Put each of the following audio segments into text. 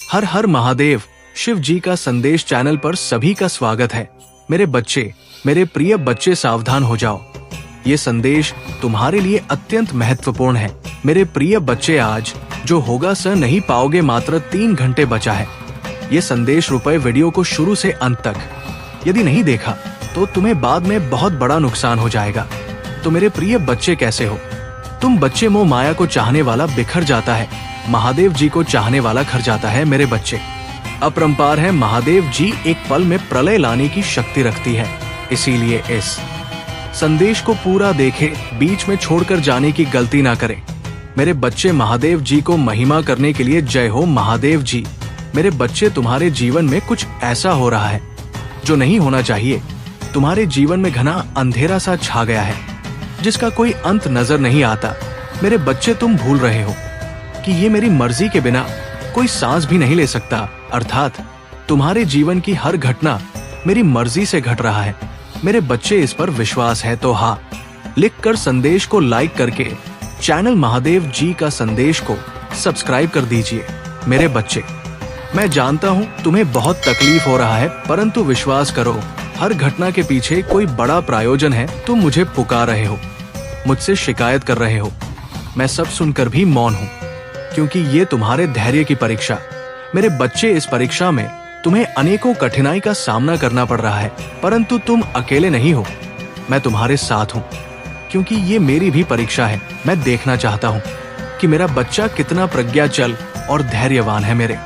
हर हर महादेव। शिव जी का संदेश चैनल पर सभी का स्वागत है। मेरे बच्चे, मेरे प्रिय बच्चे, सावधान हो जाओ। ये संदेश तुम्हारे लिए अत्यंत महत्वपूर्ण है। मेरे प्रिय बच्चे, आज जो होगा सह नहीं पाओगे। मात्र 3 घंटे बचा है। ये संदेश रुपए वीडियो को शुरू से अंत तक यदि नहीं देखा तो तुम्हें बाद में बहुत बड़ा नुकसान हो जाएगा। तो मेरे प्रिय बच्चे, कैसे हो तुम? बच्चे, मोह माया को चाहने वाला बिखर जाता है, महादेव जी को चाहने वाला घर जाता है। मेरे बच्चे, अपरंपार है। महादेव जी एक पल में प्रलय लाने की शक्ति रखती है। इसीलिए इस संदेश को पूरा देखें, बीच में छोड़कर जाने की गलती ना करें। मेरे बच्चे, महादेव जी को महिमा करने के लिए जय हो महादेव जी। मेरे बच्चे, तुम्हारे जीवन में कुछ ऐसा हो रहा है जो नहीं होना चाहिए। तुम्हारे जीवन में घना अंधेरा सा छा गया है जिसका कोई अंत नजर नहीं आता। मेरे बच्चे, तुम भूल रहे हो कि ये मेरी मर्जी के बिना कोई सांस भी नहीं ले सकता। अर्थात तुम्हारे जीवन की हर घटना मेरी मर्जी से घट रहा है। मेरे बच्चे, इस पर विश्वास है तो हाँ लिखकर संदेश को लाइक करके चैनल महादेव जी का संदेश को सब्सक्राइब कर दीजिए। मेरे बच्चे, मैं जानता हूँ तुम्हें बहुत तकलीफ हो रहा है, परंतु विश्वास करो, हर घटना के पीछे कोई बड़ा प्रायोजन है। तुम मुझे पुकार रहे हो, मुझसे शिकायत कर रहे हो, मैं सब सुनकर भी मौन हूँ, क्योंकि ये तुम्हारे धैर्य की परीक्षा। मेरे बच्चे, इस परीक्षा में तुम्हें अनेकों कठिनाई का सामना करना पड़ रहा है, परंतु तुम अकेले नहीं हो, मैं तुम्हारे साथ हूँ, क्योंकि ये मेरी भी परीक्षा है। मैं देखना चाहता हूँ कि मेरा बच्चा कितना प्रज्ञाचल और धैर्यवान है। मेरे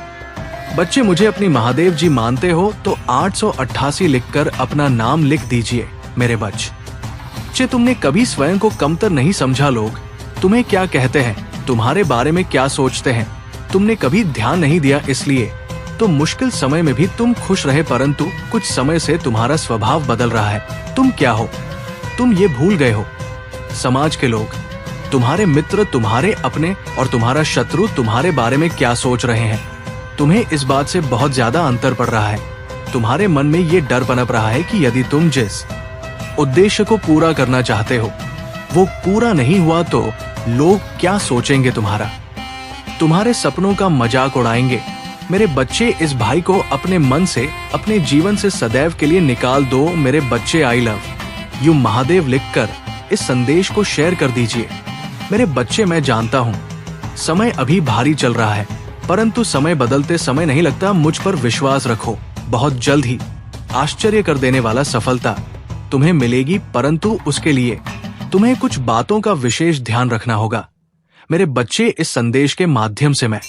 बच्चे, मुझे अपनी महादेव जी मानते हो तो 888 लिखकर अपना नाम लिख दीजिए। मेरे बच्चे, तुमने कभी स्वयं को कमतर नहीं समझा। लोग तुम्हें क्या कहते हैं, तुम्हारे बारे में क्या सोचते हैं, तुमने कभी ध्यान नहीं दिया। इसलिए तो मुश्किल समय में भी तुम खुश रहे, परंतु कुछ समय से तुम्हारा स्वभाव बदल रहा है। तुम क्या हो? तुम ये भूल गए हो समाज के लोग, तुम्हारे मित्र, तुम्हारे अपने और तुम्हारा शत्रु तुम्हारे बारे में क्या सोच रहे हैं। तुम्हें इस बात से बहुत ज्यादा अंतर पड़ रहा है। तुम्हारे मन में ये डर पनप रहा है कि यदि तुम जिस उद्देश्य को पूरा करना चाहते हो वो पूरा नहीं हुआ तो लोग क्या सोचेंगे तुम्हारा, तुम्हारे सपनों का मजाक उड़ाएंगे। मेरे बच्चे, इस भाई को अपने मन से, अपने जीवन से सदैव के लिए निकाल दो। मेरे बच्चे, आई लव यू महादेव लिखकर इस संदेश को शेयर कर दीजिए। मेरे बच्चे, मैं जानता हूँ समय अभी भारी चल रहा है, परंतु समय बदलते समय नहीं लगता। मुझ पर विश्वास रखो, बहुत जल्द ही आश्चर्य कर देने वाला सफलता तुम्हें मिलेगी, परंतु उसके लिए तुम्हें कुछ बातों का विशेष ध्यान रखना होगा। मेरे बच्चे, इस संदेश के माध्यम से मैं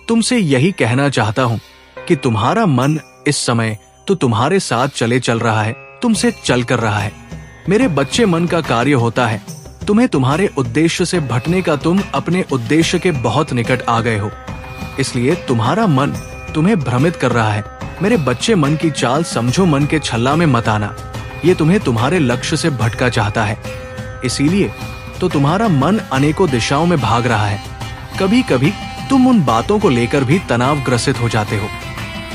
तुमसे यही कहना चाहता हूँ कि तुम्हारा मन इस समय तो तुम्हारे साथ चल रहा है, तुमसे चल कर रहा है। मेरे बच्चे, मन का कार्य होता है तुम्हें तुम्हारे उद्देश्य से भटने का। तुम अपने उद्देश्य के बहुत निकट आ गए हो, इसलिए तुम्हारा मन तुम्हें भ्रमित कर रहा है। मेरे बच्चे, मन की चाल समझो, मन के छल्ला में मत आना। ये तुम्हें तुम्हारे लक्ष्य से भटका चाहता है, इसीलिए तो तुम्हारा मन अनेकों दिशाओं में भाग रहा है। कभी कभी तुम उन बातों को लेकर भी तनाव ग्रसित हो जाते हो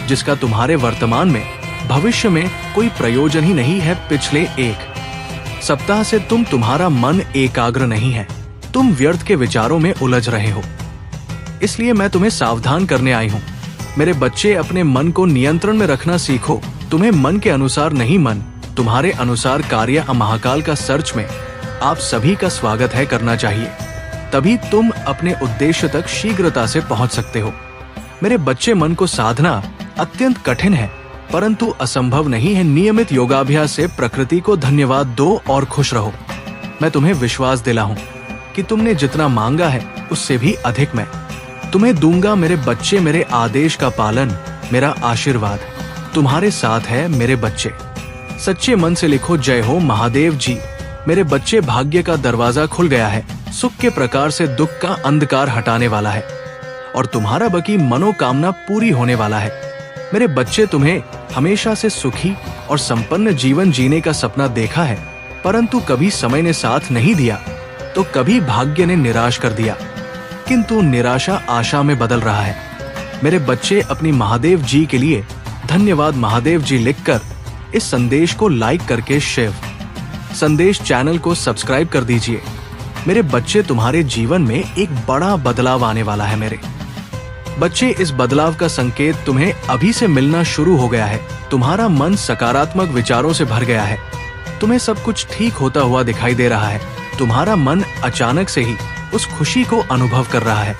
जिसका तुम्हारे वर्तमान में, भविष्य में कोई प्रयोजन ही नहीं है। पिछले 1 सप्ताह से तुम्हारा मन एकाग्र नहीं है, तुम व्यर्थ के विचारों में उलझ रहे हो, इसलिए मैं तुम्हें सावधान करने आई हूँ। मेरे बच्चे, अपने मन को नियंत्रण में रखना सीखो। तुम्हें मन के अनुसार नहीं, मन तुम्हारे अनुसार कार्य महाकाल का सर्च में आप सभी का स्वागत है करना चाहिए, तभी तुम अपने उद्देश्य तक शीघ्रता से पहुंच सकते हो। मेरे बच्चे, मन को साधना अत्यंत कठिन है, परंतु असंभव नहीं है। नियमित योगाभ्यास से प्रकृति को धन्यवाद दो और खुश रहो। मैं तुम्हें विश्वास दिलाऊं कि तुमने जितना मांगा है उससे भी अधिक मैं तुम्हें दूंगा। मेरे बच्चे, मेरे आदेश का पालन, मेरा आशीर्वाद तुम्हारे साथ है। मेरे बच्चे, सच्चे मन से लिखो, जय हो महादेव जी। मेरे बच्चे, भाग्य का दरवाजा खुल गया है, सुख के प्रकार से दुख का अंधकार हटाने वाला है और तुम्हारा बकी मनोकामना पूरी होने वाला है। मेरे बच्चे, तुम्हें हमेशा से सुखी और संपन्न जीवन जीने का सपना देखा है, परंतु कभी समय ने साथ नहीं दिया तो कभी भाग्य ने निराश कर दिया, किंतु निराशा आशा में बदल रहा है। मेरे बच्चे, अपनी महादेव जी के लिए धन्यवाद महादेव जी लिखकर इस संदेश को लाइक करके शिव संदेश चैनल को सब्सक्राइब कर दीजिए। मेरे बच्चे, तुम्हारे जीवन में एक बड़ा बदलाव आने वाला है। मेरे बच्चे, इस बदलाव का संकेत तुम्हें अभी से मिलना शुरू हो गया है। तुम्हारा मन सकारात्मक विचारों से भर गया है। तुम्हें सब कुछ ठीक होता हुआ दिखाई दे रहा है। तुम्हारा मन अचानक से ही उस खुशी को अनुभव कर रहा है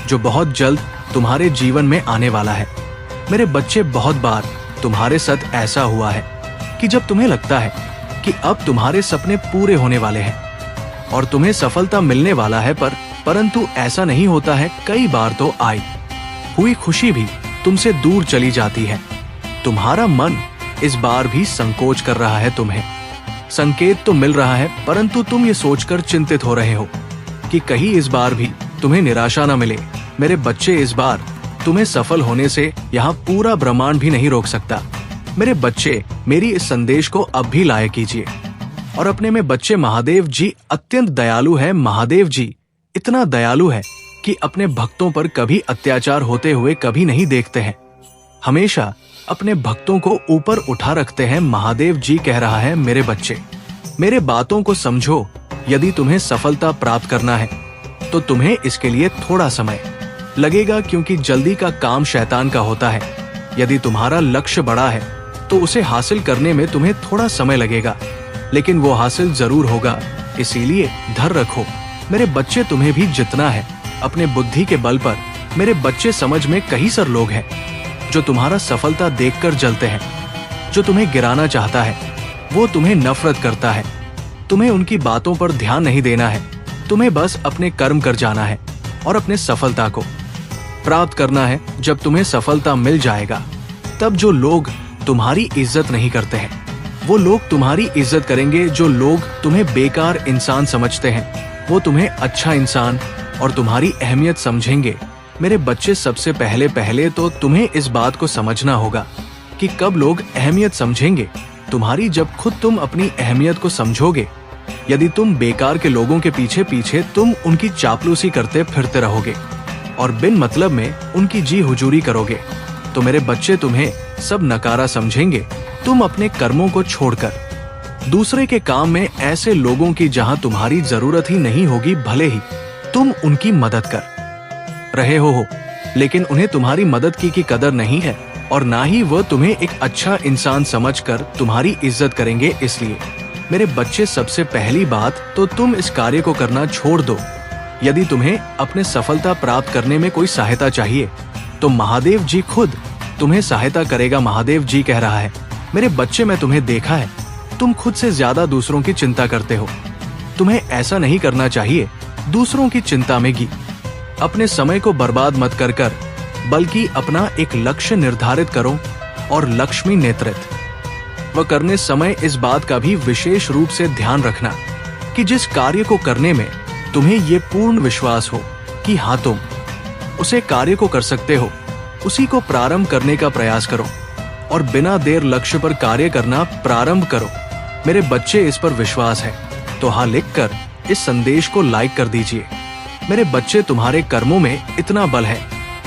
जो बहुत जल्द तुम्हारे जीवन में आने वाला है। मेरे बच्चे, बहुत बार तुम्हारे साथ ऐसा हुआ है कि जब तुम्हें लगता है कि अब तुम्हारे सपने पूरे होने वाले हैं और तुम्हें सफलता मिलने वाला है, परंतु ऐसा नहीं होता है। कई बार तो आई हुई खुशी भी तुमसे दूर चली जाती है। तुम्हारा मन इस बार भी संकोच कर रहा है। तुम्हें संकेत तो मिल रहा है, परंतु तुम ये सोचकर चिंतित हो रहे हो कि कहीं इस बार भी तुम्हें निराशा न मिले। मेरे बच्चे, इस बार तुम्हें सफल होने से यहाँ पूरा ब्रह्मांड भी नहीं रोक सकता। मेरे बच्चे, मेरी इस संदेश को अब भी लायक कीजिए और अपने में बच्चे, महादेव जी अत्यंत दयालु है। महादेव जी इतना दयालु है कि अपने भक्तों पर कभी अत्याचार होते हुए कभी नहीं देखते हैं। हमेशा अपने भक्तों को ऊपर उठा रखते हैं। महादेव जी कह रहा है, मेरे बच्चे, मेरे बातों को समझो। यदि तुम्हें सफलता प्राप्त करना है तो तुम्हें इसके लिए थोड़ा समय लगेगा, क्योंकि जल्दी का काम शैतान का होता है। यदि तुम्हारा लक्ष्य बड़ा है तो उसे हासिल करने में तुम्हें थोड़ा समय लगेगा, लेकिन वो हासिल जरूर होगा। इसीलिए धैर्य रखो। मेरे बच्चे, तुम्हें भी जितना है अपने बुद्धि के बल पर। मेरे बच्चे, समझ में कई सारे लोग हैं जो तुम्हारा सफलता देखकर जलते हैं। जो तुम्हें गिराना चाहता है वो तुम्हें नफरत करता है। तुम्हें उनकी बातों पर ध्यान नहीं देना है। तुम्हें बस अपने कर्म कर जाना है और अपने सफलता को प्राप्त करना है। जब तुम्हें सफलता मिल जाएगा तब जो लोग तुम्हारी इज्जत नहीं करते हैं वो लोग तुम्हारी इज्जत करेंगे। जो लोग तुम्हें बेकार इंसान समझते हैं वो तुम्हें अच्छा इंसान और तुम्हारी अहमियत समझेंगे। मेरे बच्चे, सबसे पहले तो तुम्हें इस बात को समझना होगा कि कब लोग अहमियत समझेंगे तुम्हारी, जब खुद तुम अपनी अहमियत को समझोगे। यदि तुम बेकार के लोगों के पीछे पीछे तुम उनकी चापलूसी करते फिरते रहोगे और बिन मतलब में उनकी जी हुजूरी करोगे तो मेरे बच्चे, तुम्हें सब नकारा समझेंगे। तुम अपने कर्मों को छोड़कर दूसरे के काम में ऐसे लोगों की जहां तुम्हारी जरूरत ही नहीं होगी, भले ही तुम उनकी मदद कर रहे हो, लेकिन उन्हें तुम्हारी मदद की कदर नहीं है और ना ही वह तुम्हें एक अच्छा इंसान समझकर तुम्हारी इज्जत करेंगे। इसलिए मेरे बच्चे, सबसे पहली बात तो तुम इस कार्य को करना छोड़ दो। यदि तुम्हें अपने सफलता प्राप्त करने में कोई सहायता चाहिए तो महादेव जी खुद तुम्हें सहायता करेगा। महादेव जी कह रहा है, मेरे बच्चे, मैं तुम्हें देखा है, तुम खुद से ज्यादा दूसरों की चिंता करते हो। तुम्हें ऐसा नहीं करना चाहिए। दूसरों की चिंता में अपने समय को बर्बाद मत कर बल्कि अपना एक लक्ष्य निर्धारित करो और लक्ष्मी नेतृत्व करने समय इस बात का भी विशेष रूप से ध्यान रखना कि जिस कार्य को करने में तुम्हें ये पूर्ण विश्वास हो कि हाँ, तुम उसे कार्य को कर सकते हो, उसी को प्रारंभ करने का प्रयास करो और बिना देर लक्ष्य पर कार्य करना प्रारंभ करो। मेरे बच्चे, इस पर विश्वास है तो हाँ लिखकर इस संदेश को लाइक कर दीजिए। मेरे बच्चे, तुम्हारे कर्मों में इतना बल है,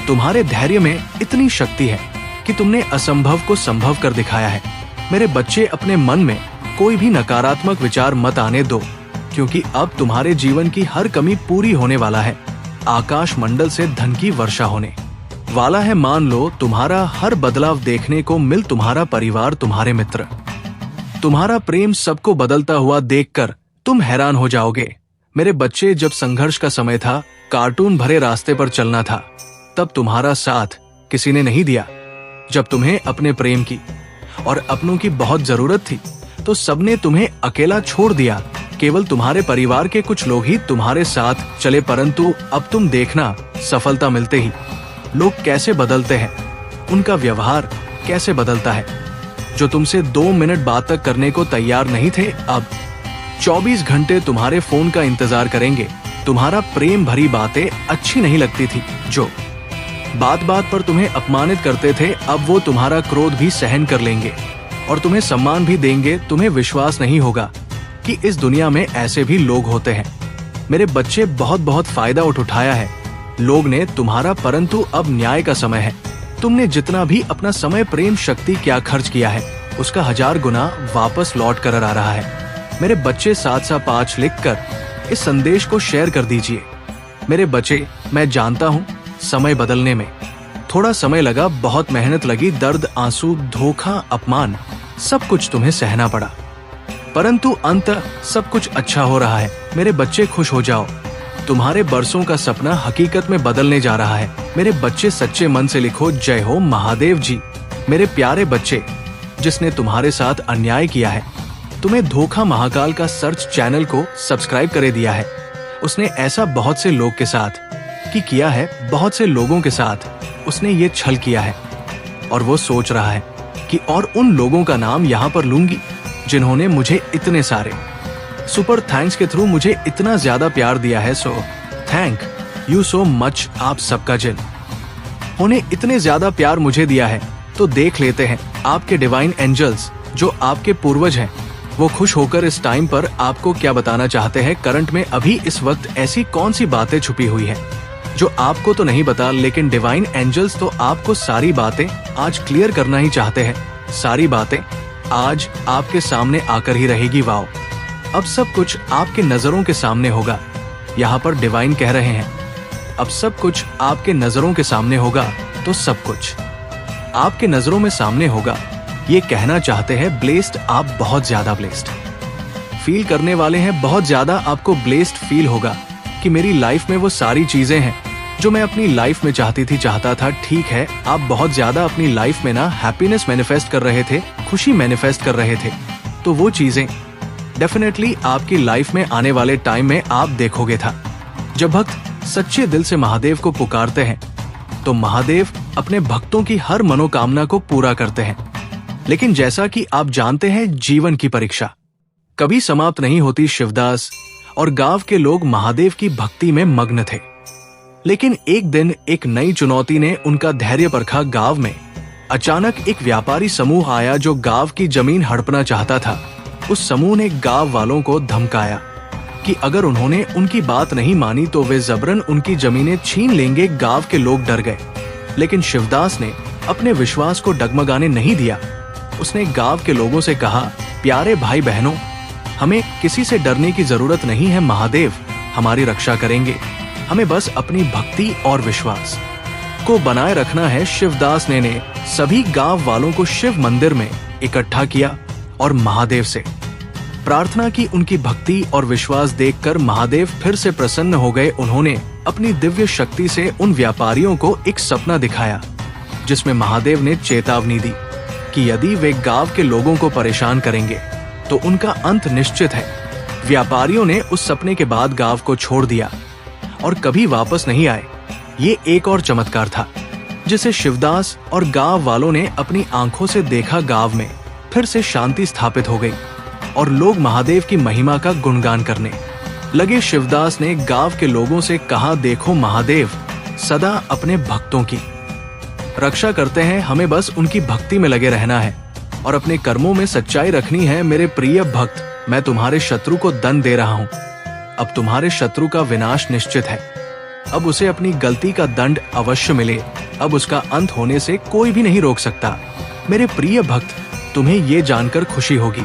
तुम्हारे धैर्य में इतनी शक्ति है कि तुमने असंभव को संभव कर दिखाया है। मेरे बच्चे, अपने मन में कोई भी नकारात्मक विचार मत आने दो, क्योंकि अब तुम्हारे जीवन की हर कमी पूरी होने वाला है। आकाश मंडल से धन की वर्षा होने वाला है। मान लो तुम्हारा हर बदलाव देखने को मिल तुम्हारा परिवार, तुम्हारे मित्र, तुम्हारा प्रेम, सबको बदलता हुआ देखकर तुम हैरान हो जाओगे। मेरे बच्चे, जब संघर्ष का समय था, कार्टून भरे रास्ते पर चलना था, तब तुम्हारा साथ किसी ने नहीं दिया। जब तुम्हें अपने प्रेम की और अपनों की बहुत जरूरत थी तो सबने तुम्हें अकेला छोड़ दिया। केवल तुम्हारे परिवार के कुछ लोग ही तुम्हारे साथ चले, परंतु अब तुम देखना, सफलता मिलते ही लोग कैसे बदलते हैं, उनका व्यवहार कैसे बदलता है। जो तुमसे 2 मिनट बात तक करने को तैयार नहीं थे, अब 24 घंटे तुम्हारे फोन का इंतजार करेंगे। तुम्हारा प्रेम भरी बातें अच्छी नहीं लगती थी, जो बात बात पर तुम्हें अपमानित करते थे, अब वो तुम्हारा क्रोध भी सहन कर लेंगे और तुम्हें सम्मान भी देंगे। तुम्हें विश्वास नहीं होगा कि इस दुनिया में ऐसे भी लोग होते हैं। मेरे बच्चे, बहुत बहुत फायदा उठाया है लोग ने तुम्हारा, परंतु अब न्याय का समय है। तुमने जितना भी अपना समय, प्रेम, शक्ति क्या खर्च किया है, उसका 1000 गुना वापस लौट कर आ रहा है। मेरे बच्चे, 7/5 लिखकर इस संदेश को शेयर कर दीजिए। मेरे बच्चे, मैं जानता हूँ समय बदलने में। थोड़ा समय लगा, बहुत मेहनत लगी, दर्द, आंसू, धोखा, अपमान, सब कुछ तुम्हें सहना पड़ा, परंतु अंततः सब कुछ अच्छा हो रहा है। मेरे बच्चे, खुश हो जाओ, तुम्हारे बरसों का सपना हकीकत में बदलने जा रहा है। मेरे बच्चे, सच्चे मन से लिखो, जय हो महादेव जी। मेरे प्यारे बच्चे, जिसने तुम्हारे साथ अन्याय किया है, तुम्हें धोखा महाकाल का सर्च चैनल को सब्सक्राइब करे दिया है, उसने ऐसा बहुत से लोग के साथ किया है, बहुत से लोगों के साथ उसने ये छल किया है, और वो सोच रहा है कि और उन लोगों का नाम यहाँ पर लूंगी जिन्होंने मुझे इतने सारे सुपर थैंक्स के थ्रू मुझे इतना ज्यादा प्यार दिया है। So thank you so much. आप सबका जिन्होंने इतने ज्यादा प्यार मुझे दिया है, तो देख लेते हैं आपके डिवाइन एंजल्स जो आपके पूर्वज हैं, वो खुश होकर इस टाइम पर आपको क्या बताना चाहते हैं। करंट में अभी इस वक्त ऐसी कौन सी बातें छुपी हुई है जो आपको तो नहीं पता, लेकिन डिवाइन एंजल्स तो आपको सारी बातें आज क्लियर करना ही चाहते हैं। सारी बातें आज आपके सामने आकर ही रहेगी। वाओ, अब सब कुछ आपके नजरों के सामने होगा। यहाँ पर डिवाइन कह रहे हैं, अब सब कुछ आपके नजरों के सामने होगा, तो सब कुछ आपके नजरों में सामने होगा। ये कहना चाहते हैं ब्लेस्ड, आप बहुत ज्यादा ब्लेस्ड फील करने वाले हैं, बहुत ज्यादा आपको ब्लेस्ड फील होगा कि मेरी लाइफ में वो सारी चीजें हैं जो मैं अपनी लाइफ में चाहता था। ठीक है, आप बहुत ज्यादा अपनी लाइफ में ना हैप्पीनेस मैनिफेस्ट कर रहे थे, खुशी मैनिफेस्ट कर रहे थे, तो वो चीजें डेफिनेटली आपकी लाइफ में आने वाले टाइम में आप देखोगे था। जब भक्त सच्चे दिल से महादेव को पुकारते हैं, तो महादेव अपने भक्तों की हर मनोकामना को पूरा करते हैं। लेकिन जैसा कि आप जानते हैं, जीवन की परीक्षा कभी समाप्त नहीं होती। शिवदास और गांव के लोग महादेव की भक्ति में मग्न थे, लेकिन एक दिन एक नई चुनौती ने उनका धैर्य परखा। गांव में अचानक एक व्यापारी समूह आया जो गांव की जमीन हड़पना चाहता था। उस समूह ने गांव वालों को धमकाया कि अगर उन्होंने उनकी बात नहीं मानी तो वे जबरन उनकी जमीनें छीन लेंगे। गांव के लोग डर गए, लेकिन शिवदास ने अपने विश्वास को डगमगाने नहीं दिया। उसने गांव के लोगों से कहा, प्यारे भाई बहनों, हमें किसी से डरने की जरूरत नहीं है, महादेव हमारी रक्षा करेंगे, हमें बस अपनी भक्ति और विश्वास को बनाए रखना है। शिवदास ने सभी गांव वालों को शिव मंदिर में इकट्ठा किया और महादेव से प्रार्थना की। उनकी भक्ति और विश्वास देखकर महादेव फिर से प्रसन्न हो गए। उन्होंने अपनी दिव्य शक्ति से उन व्यापारियों को एक सपना दिखाया, जिसमें महादेव ने चेतावनी दी कि यदि वे गांव के लोगों को परेशान करेंगे तो उनका अंत निश्चित है। व्यापारियों ने उस सपने के बाद गांव को छोड़ दिया और कभी वापस नहीं आए। ये एक और चमत्कार था जिसे शिवदास और गांव वालों ने अपनी आंखों से देखा। गांव में फिर से शांति स्थापित हो गई और लोग महादेव की महिमा का गुणगान करने लगे। शिवदास ने गांव के लोगों से कहा, देखो महादेव सदा अपने भक्तों की रक्षा करते हैं, हमें बस उनकी भक्ति में लगे रहना है और अपने कर्मों में सच्चाई रखनी है। मेरे प्रिय भक्त, मैं तुम्हारे शत्रु को दंड दे रहा हूँ। अब तुम्हारे शत्रु का विनाश निश्चित है। अब उसे अपनी गलती का दंड अवश्य मिले। अब उसका अंत होने से कोई भी नहीं रोक सकता। मेरे प्रिय भक्त, तुम्हें ये जानकर खुशी होगी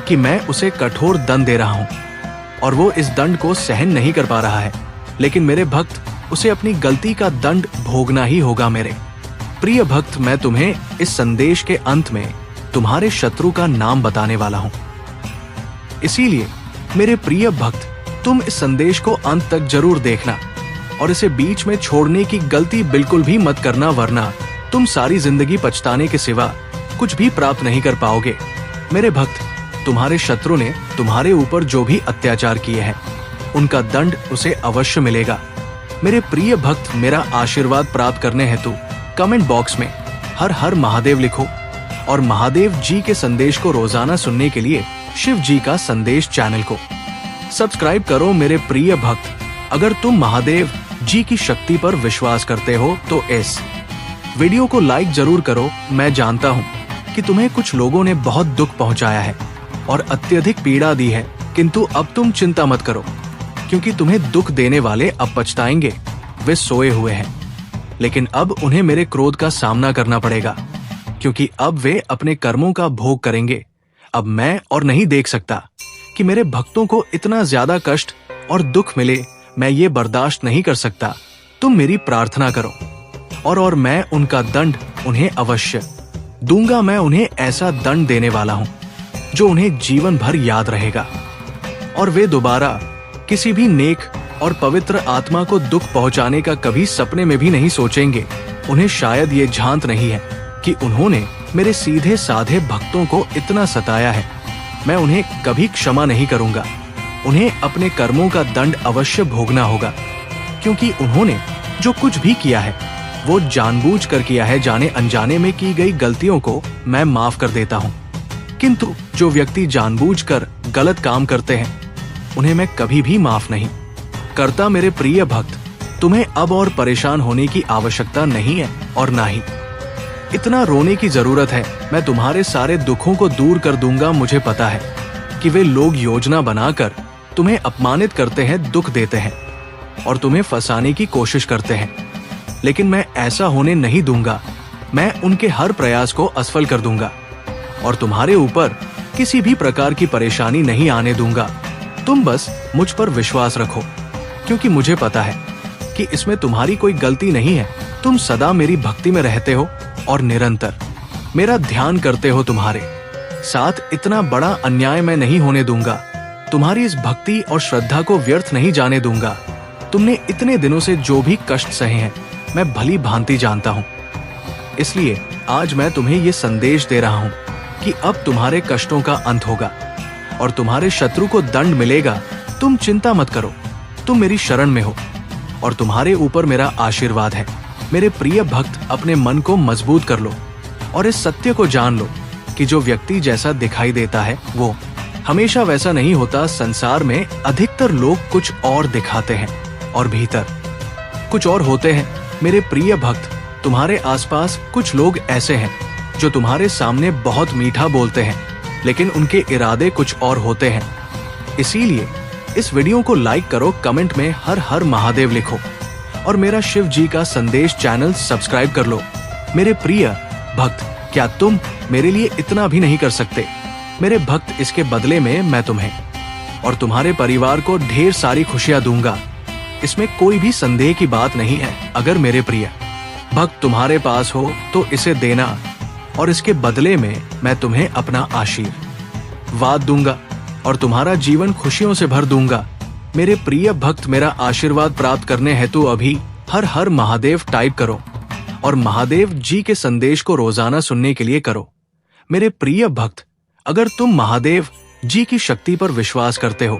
कि मैं उसे कठोर दंड दे रहा हूँ और वो इस दंड को सहन नहीं कर पा रहा है, लेकिन मेरे भक्त, उसे अपनी गलती का दंड भोगना ही होगा। मेरे प्रिय भक्त, मैं तुम्हें इस संदेश के अंत में तुम्हारे शत्रु का नाम बताने वाला हूँ। इसीलिए मेरे प्रिय भक्त, तुम इस संदेश को अंत तक जरूर देखना और इसे बीच में छोड़ने की गलती बिल्कुल भी मत करना, वरना तुम सारी जिंदगी पछताने के सिवा कुछ भी प्राप्त नहीं कर पाओगे। मेरे भक्त, तुम्हारे शत्रु ने तुम्हारे ऊपर जो भी अत्याचार किए हैं, उनका दंड उसे अवश्य मिलेगा। मेरे प्रिय भक्त, मेरा आशीर्वाद प्राप्त करने हेतु कमेंट बॉक्स में हर हर महादेव लिखो और महादेव जी के संदेश को रोजाना सुनने के लिए शिव जी का संदेश चैनल को सब्सक्राइब करो। मेरे प्रिय भक्त, अगर तुम महादेव जी की शक्ति पर विश्वास करते हो तो इस वीडियो को लाइक जरूर करो। मैं जानता हूँ कि तुम्हें कुछ लोगों ने बहुत दुख पहुंचाया है और अत्यधिक पीड़ा दी है, किंतु अब तुम चिंता मत करो, क्योंकि तुम्हें दुख देने वाले अब पछताएंगे। वे सोए हुए हैं, लेकिन अब उन्हें मेरे क्रोध का सामना करना पड़ेगा, क्योंकि अब वे अपने कर्मों का भोग करेंगे। अब मैं और नहीं देख सकता कि मेरे भक्तों को इतना ज्यादा कष्ट और दुख मिले। मैं ये बर्दाश्त नहीं कर सकता। तुम मेरी प्रार्थना करो और मैं उनका दंड उन्हें अवश्य दूंगा। मैं उन्हें ऐसा दंड देने वाला हूं जो उन्हें जीवन भर याद रहेगा और वे दोबारा किसी भी नेक और पवित्र आत्मा को दुख पहुंचाने का कभी सपने में भी नहीं सोचेंगे। उन्हें शायद ये झांत नहीं है कि उन्होंने मेरे सीधे साधे भक्तों को इतना सताया है। मैं उन्हें कभी क्षमा नहीं करूंगा। उन्हें अपने कर्मों का दंड अवश्य भोगना होगा, क्योंकि उन्होंने जो कुछ भी किया है वो जानबूझकर किया है। जाने अनजाने में की गई गलतियों को मैं माफ कर देता हूँ, किंतु जो व्यक्ति जानबूझकर गलत काम करते हैं उन्हें मैं कभी भी माफ नहीं करता। मेरे प्रिय भक्त, तुम्हें अब और परेशान होने की आवश्यकता नहीं है और ना ही इतना रोने की जरूरत है। मैं तुम्हारे सारे दुखों को दूर कर दूंगा। मुझे पता है कि वे लोग योजना बनाकर तुम्हें अपमानित करते हैं, दुख देते हैं और तुम्हें फंसाने की कोशिश करते हैं, लेकिन मैं ऐसा होने नहीं दूंगा। मैं उनके हर प्रयास को असफल कर दूंगा और तुम्हारे ऊपर किसी भी प्रकार की परेशानी नहीं आने दूंगा। तुम बस मुझ पर विश्वास रखो, क्योंकि मुझे पता है कि इसमें तुम्हारी कोई गलती नहीं है। तुम सदा मेरी भक्ति में रहते हो और निरंतर मेरा ध्यान करते हो। तुम्हारे साथ इतना बड़ा अन्याय मैं नहीं होने दूंगा। तुम्हारी इस भक्ति और श्रद्धा को व्यर्थ नहीं जाने दूंगा। तुमने इतने दिनों से जो भी कष्ट सहे हैं मैं भली भांति जानता हूँ। इसलिए आज मैं तुम्हें ये संदेश दे रहा हूँ कि अब तुम्हारे कष्टों का अंत होगा और तुम्हारे शत्रु को दंड मिलेगा। तुम चिंता मत करो, तुम मेरी शरण में हो और तुम्हारे ऊपर मेरा आशीर्वाद है। मेरे प्रिय भक्त, अपने मन को मजबूत कर लो और इस सत्य को जान लो कि जो व्यक्ति जैसा दिखाई देता है वो हमेशा वैसा नहीं होता। संसार में अधिकतर लोग कुछ और दिखाते हैं और भीतर कुछ और होते हैं। मेरे प्रिय भक्त, तुम्हारे आसपास कुछ लोग ऐसे हैं जो तुम्हारे सामने बहुत मीठा बोलते हैं, लेकिन उनके इरादे कुछ और होते हैं। इसीलिए इस वीडियो को लाइक करो, कमेंट में हर हर महादेव लिखो और मेरा शिव जी का संदेश चैनल सब्सक्राइब कर लो। मेरे प्रिय भक्त, क्या तुम मेरे लिए इतना भी नहीं कर सकते? मेरे भक्त, इसके बदले में मैं तुम्हें और तुम्हारे परिवार को ढेर सारी खुशियां दूंगा। इसमें कोई भी संदेह की बात नहीं है। अगर मेरे प्रिय भक्त तुम्हारे पास हो तो इसे देना और इसके बदले में मैं तुम्हें अपना आशीर्वाद दूंगा और तुम्हारा जीवन खुशियों से भर दूंगा। मेरे प्रिय भक्त, मेरा आशीर्वाद प्राप्त करने हेतु अभी हर हर महादेव टाइप करो और महादेव जी के संदेश को रोजाना सुनने के लिए करो। मेरे प्रिय भक्त, अगर तुम महादेव जी की शक्ति पर विश्वास करते हो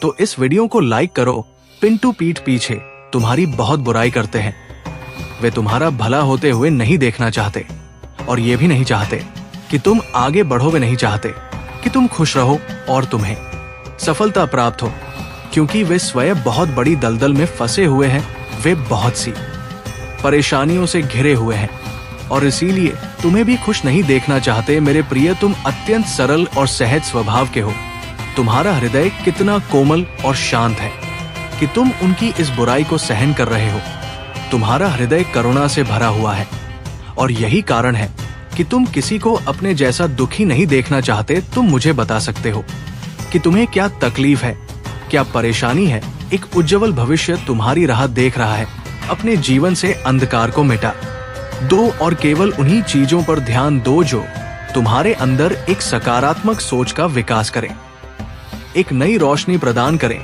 तो इस वीडियो को लाइक करो। पिंटू पीठ पीछे तुम्हारी बहुत बुराई करते हैं। वे तुम्हारा भला होते हुए नहीं देखना चाहते और ये भी नहीं चाहते कि तुम आगे बढ़ो। वे नहीं चाहते कि तुम खुश रहो और तुम्हें सफलता प्राप्त हो, क्योंकि वे स्वयं बहुत बड़ी दलदल में फंसे हुए हैं। वे बहुत सी परेशानियों से घिरे हुए हैं और इसीलिए तुम्हें भी खुश नहीं देखना चाहते। मेरे प्रिय, तुम अत्यंत सरल और सहज स्वभाव के हो। तुम्हारा हृदय कितना कोमल और शांत है कि तुम उनकी इस बुराई को सहन कर रहे हो। तुम्हारा हृदय करुणा से भरा हुआ है और यही कारण है कि तुम किसी को अपने जैसा दुखी नहीं देखना चाहते। तुम मुझे बता सकते हो कि तुम्हें क्या तकलीफ है, क्या परेशानी है। एक उज्जवल भविष्य तुम्हारी राह देख रहा है। अपने जीवन से अंधकार को मिटा दो और केवल उन्हीं चीजों पर ध्यान दो जो तुम्हारे अंदर एक सकारात्मक सोच का विकास करें, एक नई रोशनी प्रदान करें।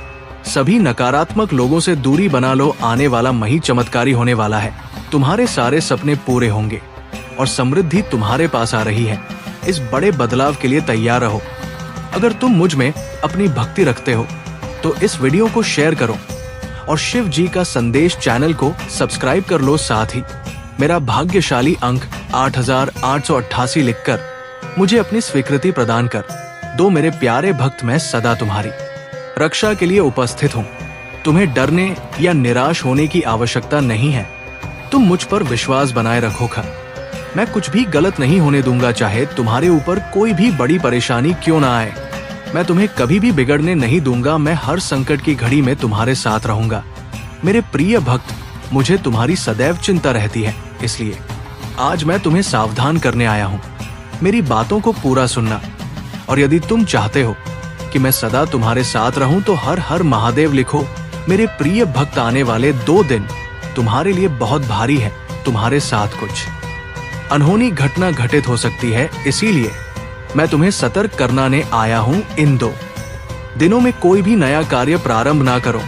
सभी नकारात्मक लोगों से दूरी बना लो। आने वाला मही चमत्कारी होने वाला है। तुम्हारे सारे सपने पूरे होंगे और समृद्धि तुम्हारे पास आ रही है। इस बड़े बदलाव के लिए तैयार रहो। अगर तुम मुझ में अपनी भक्ति रखते हो तो इस वीडियो को शेयर करो और शिव जी का संदेश चैनल को सब्सक्राइब कर लो। साथ ही मेरा भाग्यशाली अंक 8888 लिखकर मुझे अपनी स्वीकृति प्रदान कर दो। मेरे प्यारे भक्त, मैं सदा तुम्हारी रक्षा के लिए उपस्थित हूँ। तुम्हें डरने या निराश होने की आवश्यकता नहीं है। तुम मुझ पर विश्वास बनाए रखो। मैं कुछ भी गलत नहीं होने दूंगा, चाहे तुम्हारे ऊपर कोई भी बड़ी परेशानी क्यों ना आए। मैं तुम्हें कभी भी बिगड़ने नहीं दूंगा। मैं हर संकट की घड़ी में तुम्हारे साथ रहूंगा। मेरे प्रिय भक्त, मुझे तुम्हारी सदैव चिंता रहती है, इसलिए आज मैं तुम्हें सावधान करने आया हूँ। मेरी बातों को पूरा सुनना और यदि तुम चाहते हो कि मैं सदा तुम्हारे साथ रहूं तो हर हर महादेव लिखो। मेरे प्रिय भक्त, आने वाले 2 दिन तुम्हारे लिए बहुत भारी है। तुम्हारे साथ कुछ अनहोनी घटना घटित हो सकती है, इसीलिए मैं तुम्हें सतर्क करने आया हूँ। इन 2 दिनों में कोई भी नया कार्य प्रारंभ ना करो,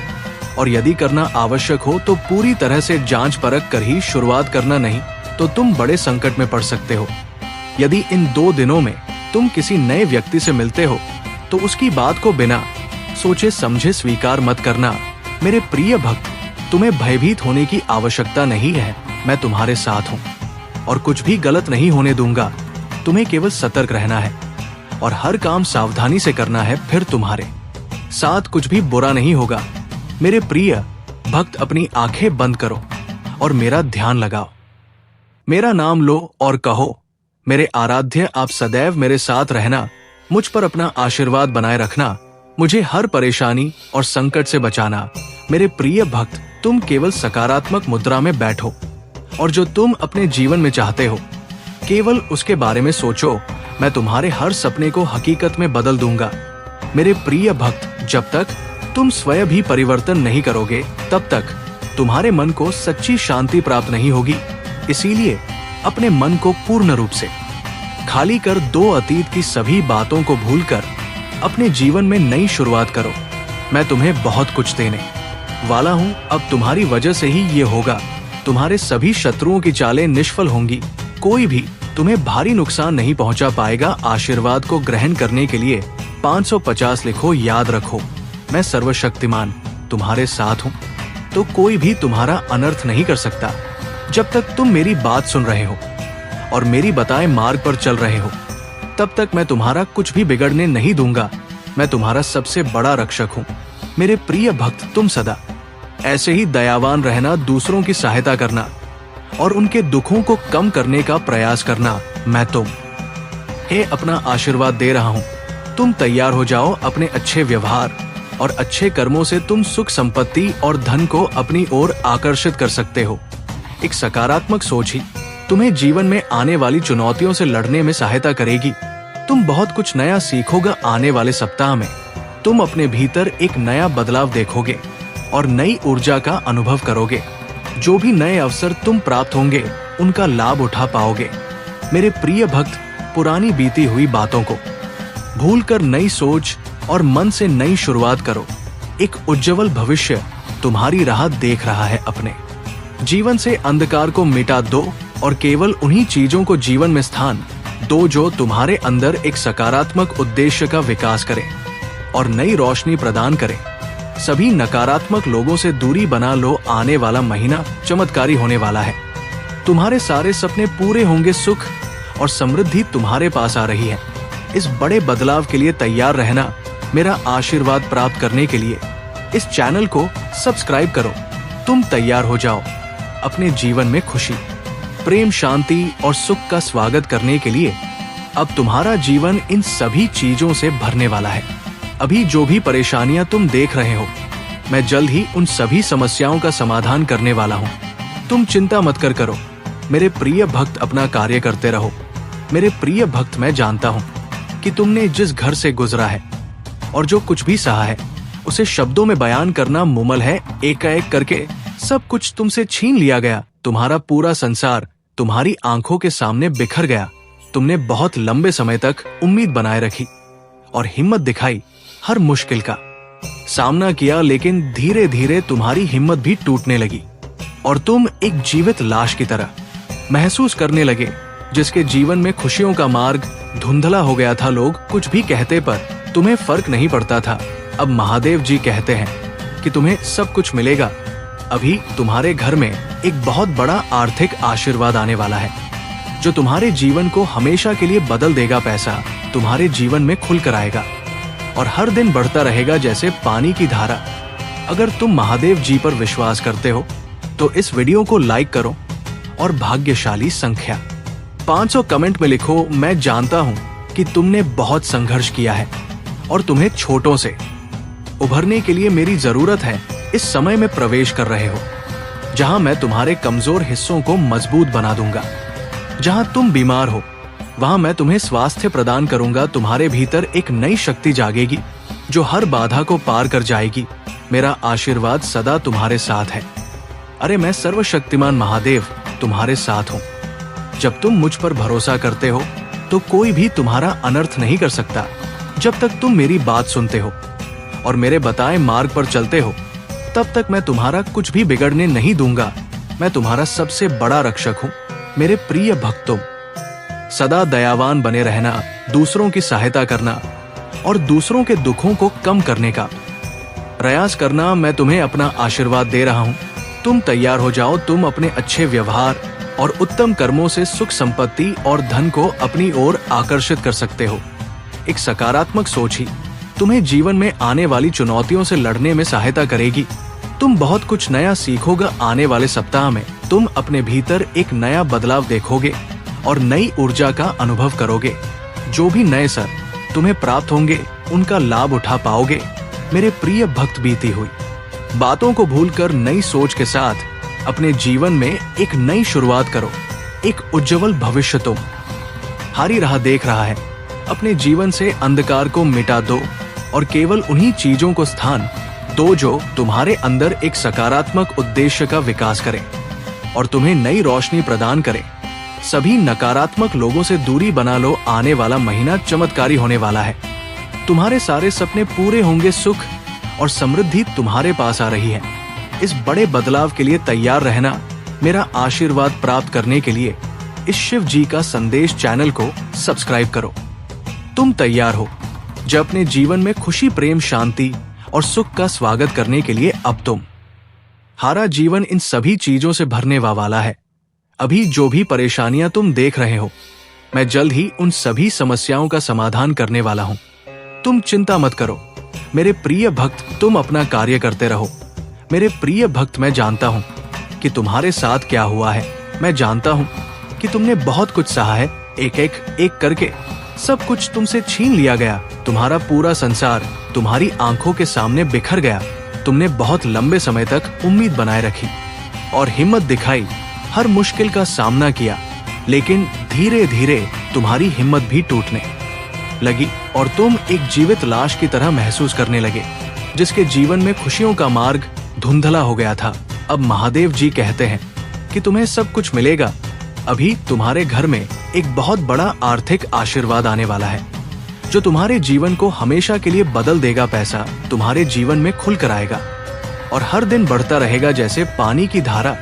और यदि करना आवश्यक हो तो पूरी तरह से जांच परख कर ही शुरुआत करना, नहीं तो तुम बड़े संकट में पड़ सकते हो। यदि इन 2 दिनों में तुम किसी नए व्यक्ति से मिलते हो तो उसकी बात को बिना सोचे समझे स्वीकार मत करना। मेरे प्रिय भक्त, तुम्हें भयभीत होने की आवश्यकता नहीं है। मैं तुम्हारे साथ हूँ और कुछ भी गलत नहीं होने दूंगा। तुम्हें केवल सतर्क रहना है और हर काम सावधानी से करना है, फिर तुम्हारे साथ कुछ भी बुरा नहीं होगा। मेरे प्रिय भक्त, अपनी आंखें बंद करो और मेरा ध्यान लगाओ। मेरा नाम लो और कहो, मेरे आराध्य, आप सदैव मेरे साथ रहना, मुझ पर अपना आशीर्वाद बनाए रखना, मुझे हर परेशानी और संकट से बचाना। मेरे प्रिय भक्त, तुम केवल सकारात्मक मुद्रा में बैठो और जो तुम अपने जीवन में चाहते हो केवल उसके बारे में सोचो। मैं तुम्हारे हर सपने को हकीकत में बदल दूंगा। मेरे प्रिय भक्त, जब तक तुम स्वयं भी परिवर्तन नहीं करोगे तब तक तुम्हारे मन को सच्ची शांति प्राप्त नहीं होगी। इसीलिए अपने मन को पूर्ण रूप से खाली कर दो। अतीत की सभी बातों को भूलकर अपने जीवन में नई शुरुआत करो। मैं तुम्हें बहुत कुछ देने वाला हूँ। अब तुम्हारी वजह से ही ये होगा। तुम्हारे सभी शत्रुओं की चालें निष्फल होंगी। कोई भी तुम्हें भारी नुकसान नहीं पहुंचा पाएगा। आशीर्वाद को ग्रहण करने के लिए 550 लिखो। याद रखो, मैं सर्वशक्तिमान तुम्हारे साथ हूँ, तो कोई भी तुम्हारा अनर्थ नहीं कर सकता। जब तक तुम मेरी बात सुन रहे हो और मेरी बताए मार्ग पर चल रहे हो, तब तक मैं तुम्हारा कुछ भी बिगड़ने नहीं दूंगा। मैं तुम्हारा सबसे बड़ा रक्षक हूँ। मेरे प्रिय भक्त, तुम सदा ऐसे ही दयावान रहना, दूसरों की सहायता करना और उनके दुखों को कम करने का प्रयास करना। मैं तुम्हें अपना आशीर्वाद दे रहा हूँ। तुम तैयार हो जाओ। अपने अच्छे व्यवहार और अच्छे कर्मों से तुम सुख, संपत्ति और धन को अपनी ओर आकर्षित कर सकते हो। एक सकारात्मक सोच ही तुम्हें जीवन में आने वाली चुनौतियों से लड़ने में सहायता करेगी। तुम बहुत कुछ नया सीखोगे। आने वाले सप्ताह में तुम अपने भीतर एक नया बदलाव देखोगे और नई ऊर्जा का अनुभव करोगे। जो भी नए अवसर तुम प्राप्त होंगे उनका लाभ उठा पाओगे। मेरे प्रिय भक्त, पुरानी बीती हुई बातों को भूलकर नई सोच और मन से नई शुरुआत करो। एक उज्जवल भविष्य तुम्हारी राह देख रहा है। अपने जीवन से अंधकार को मिटा दो और केवल उन्हीं चीजों को जीवन में स्थान दो जो तुम्हारे अंदर एक सकारात्मक उद्देश्य का विकास करें और नई रोशनी प्रदान करें। सभी नकारात्मक लोगों से दूरी बना लो। आने वाला महीना चमत्कारी होने वाला है। तुम्हारे सारे सपने पूरे होंगे। सुख और समृद्धि तुम्हारे पास आ रही है। इस बड़े बदलाव के लिए तैयार रहना। मेरा आशीर्वाद प्राप्त करने के लिए इस चैनल को सब्सक्राइब करो। तुम तैयार हो जाओ अपने जीवन में खुशी, प्रेम, शांति और सुख का स्वागत करने के लिए। अब तुम्हारा जीवन इन सभी चीजों से भरने वाला है। अभी जो भी परेशानियां तुम देख रहे हो, मैं जल्द ही उन सभी समस्याओं का समाधान करने वाला हूँ। तुम चिंता मत करो। मेरे प्रिय भक्त, अपना कार्य करते रहो। मेरे प्रिय भक्त, मैं जानता हूँ कि तुमने जिस घर से गुजरा है और जो कुछ भी सहा है उसे शब्दों में बयान करना मुमल है। एकाएक करके सब कुछ तुमसे छीन लिया गया। तुम्हारा पूरा संसार तुम्हारी आंखों के सामने बिखर गया। तुमने बहुत लंबे समय तक उम्मीद बनाए रखी और हिम्मत दिखाई, हर मुश्किल का सामना किया, लेकिन धीरे धीरे तुम्हारी हिम्मत भी टूटने लगी और तुम एक जीवित लाश की तरह महसूस करने लगे, जिसके जीवन में खुशियों का मार्ग धुंधला हो गया था। लोग कुछ भी कहते पर तुम्हें फर्क नहीं पड़ता था। अब महादेव जी कहते हैं कि तुम्हें सब कुछ मिलेगा। अभी तुम्हारे घर में एक बहुत बड़ा आर्थिक आशीर्वाद आने वाला है जो तुम्हारे जीवन को हमेशा के लिए बदल देगा। पैसा तुम्हारे जीवन में खुलकर आएगा और हर दिन बढ़ता रहेगा जैसे पानी की धारा। अगर तुम महादेव जी पर विश्वास करते हो तो इस वीडियो को लाइक करो और भाग्यशाली संख्या 500 कमेंट में लिखो। मैं जानता हूँ कि तुमने बहुत संघर्ष किया है और तुम्हें छोटों से उभरने के लिए मेरी जरूरत है। इस समय में प्रवेश कर रहे हो जहां मैं तुम्हारे कमजोर हिस्सों को मजबूत बना दूंगा। जहां तुम बीमार हो वहां मैं तुम्हें स्वास्थ्य प्रदान करूंगा। तुम्हारे भीतर एक नई शक्ति जागेगी जो हर बाधा को पार कर जाएगी। मेरा आशीर्वाद सदा तुम्हारे साथ है। अरे मैं सर्वशक्तिमान महादेव तुम्हारे साथ हूँ। जब तुम मुझ पर भरोसा करते हो तो कोई भी तुम्हारा अनर्थ नहीं कर सकता। जब तक तुम मेरी बात सुनते हो और मेरे बताए मार्ग पर चलते हो, तब तक मैं तुम्हारा कुछ भी बिगड़ने नहीं दूंगा। मैं तुम्हारा सबसे बड़ा रक्षक हूँ। मेरे प्रिय भक्तों, सदा दयावान बने रहना, दूसरों की सहायता करना और दूसरों के दुखों को कम करने का प्रयास करना, मैं तुम्हें अपना आशीर्वाद दे रहा हूँ। तुम तैयार हो जाओ। तुम अपने अच्छे व्यवहार और उत्तम कर्मों से सुख संपत्ति और धन को अपनी ओर आकर्षित कर सकते हो। एक सकारात्मक सोच ही तुम्हें जीवन में आने वाली चुनौतियों से लड़ने में सहायता करेगी। तुम बहुत कुछ नया सीखोगे। आने वाले सप्ताह में तुम अपने भीतर एक नया बदलाव देखोगे और नई ऊर्जा का अनुभव करोगे। जो भी नए सर तुम्हें प्राप्त होंगे उनका लाभ उठा पाओगे। मेरे प्रिय भक्त, बीती हुई बातों को भूलकर नई सोच के साथ अपने जीवन में एक नई शुरुआत करो। एक उज्जवल भविष्य तुम हारी राह देख रहा है। अपने जीवन से अंधकार को मिटा दो और केवल उन्हीं चीजों को स्थान दो जो तुम्हारे अंदर एक सकारात्मक उद्देश्य का विकास करें और तुम्हें नई रोशनी प्रदान करें। सभी नकारात्मक लोगों से दूरी बना लो। आने वाला महीना चमत्कारी होने वाला है। तुम्हारे सारे सपने पूरे होंगे। सुख और समृद्धि तुम्हारे पास आ रही है। इस बड़े बदलाव के लिए तैयार रहना। मेरा आशीर्वाद प्राप्त करने के लिए इस शिव जी का संदेश चैनल को सब्सक्राइब करो। तुम तैयार हो जब अपने जीवन में खुशी, प्रेम, शांति और सुख का स्वागत करने के लिए। अब तुम हारा जीवन इन सभी चीजों से भरने वाला है। अभी जो भी परेशानियां तुम देख रहे हो, मैं जल्द ही उन सभी समस्याओं का समाधान करने वाला हूं। तुम चिंता मत करो मेरे प्रिय भक्त। तुम अपना कार्य करते रहो। मेरे प्रिय भक्त, मैं जानता हूं कि तुम्हारे साथ क्या हुआ है। मैं जानता हूं कि तुमने बहुत कुछ सहा है। एक करके सब कुछ तुमसे छीन लिया गया। तुम्हारा पूरा संसार तुम्हारी आंखों के सामने बिखर गया। तुमने बहुत लंबे समय तक उम्मीद बनाए रखी और हिम्मत दिखाई, हर मुश्किल का सामना किया, लेकिन धीरे धीरे तुम्हारी हिम्मत भी टूटने लगी और तुम एक जीवित लाश की तरह महसूस करने लगे, जिसके जीवन में खुशियों का मार्ग धुंधला हो गया था। अब महादेव जी कहते हैं कि तुम्हें सब कुछ मिलेगा। अभी तुम्हारे घर में एक बहुत बड़ा आर्थिक आशीर्वाद आने वाला है जो तुम्हारे जीवन को हमेशा के लिए बदल देगा। पैसा तुम्हारे जीवन में खुल कर आएगा और हर दिन बढ़ता रहेगा जैसे पानी की धारा।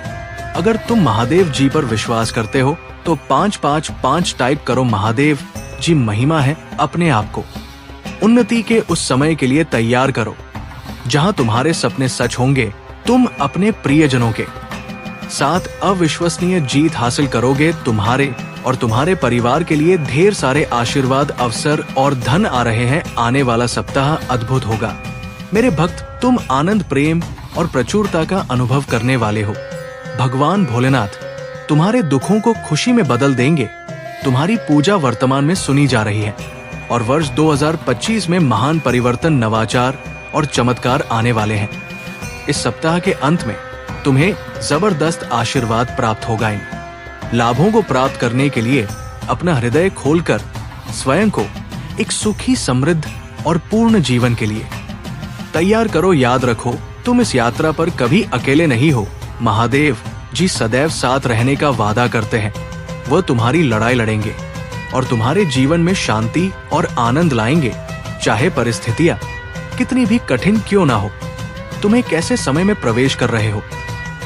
अगर तुम महादेव जी पर विश्वास करते हो तो 555 टाइप करो। महादेव जी महिमा है। अपने आप को उन्नति के उस समय के लिए तैयार करो जहां तुम्हारे सपने सच होंगे। तुम अपने प्रियजनों के साथ अविश्वसनीय जीत हासिल करोगे। तुम्हारे और तुम्हारे परिवार के लिए ढेर सारे आशीर्वाद, अवसर और धन आ रहे हैं। आने वाला सप्ताह अद्भुत होगा। मेरे भक्त, तुम आनंद, प्रेम और प्रचुरता का अनुभव करने वाले हो। भगवान भोलेनाथ तुम्हारे दुखों को खुशी में बदल देंगे। तुम्हारी पूजा वर्तमान में सुनी जा रही है और वर्ष 2025 में महान परिवर्तन, नवाचार और चमत्कार आने वाले हैं। इस सप्ताह के अंत में तुम्हें जबरदस्त आशीर्वाद प्राप्त होगा। इन लाभों को प्राप्त करने के लिए अपना हृदय खोलकर स्वयं को एक सुखी, समृद्ध और पूर्ण जीवन के लिए तैयार करो। याद रखो, तुम इस यात्रा पर कभी अकेले नहीं हो। महादेव जी सदैव साथ रहने का वादा करते हैं। वह तुम्हारी लड़ाई लड़ेंगे और तुम्हारे जीवन में शांति और आनंद लाएंगे, चाहे परिस्थितियां कितनी भी कठिन क्यों ना हो। तुम्हें कैसे समय में प्रवेश कर रहे हो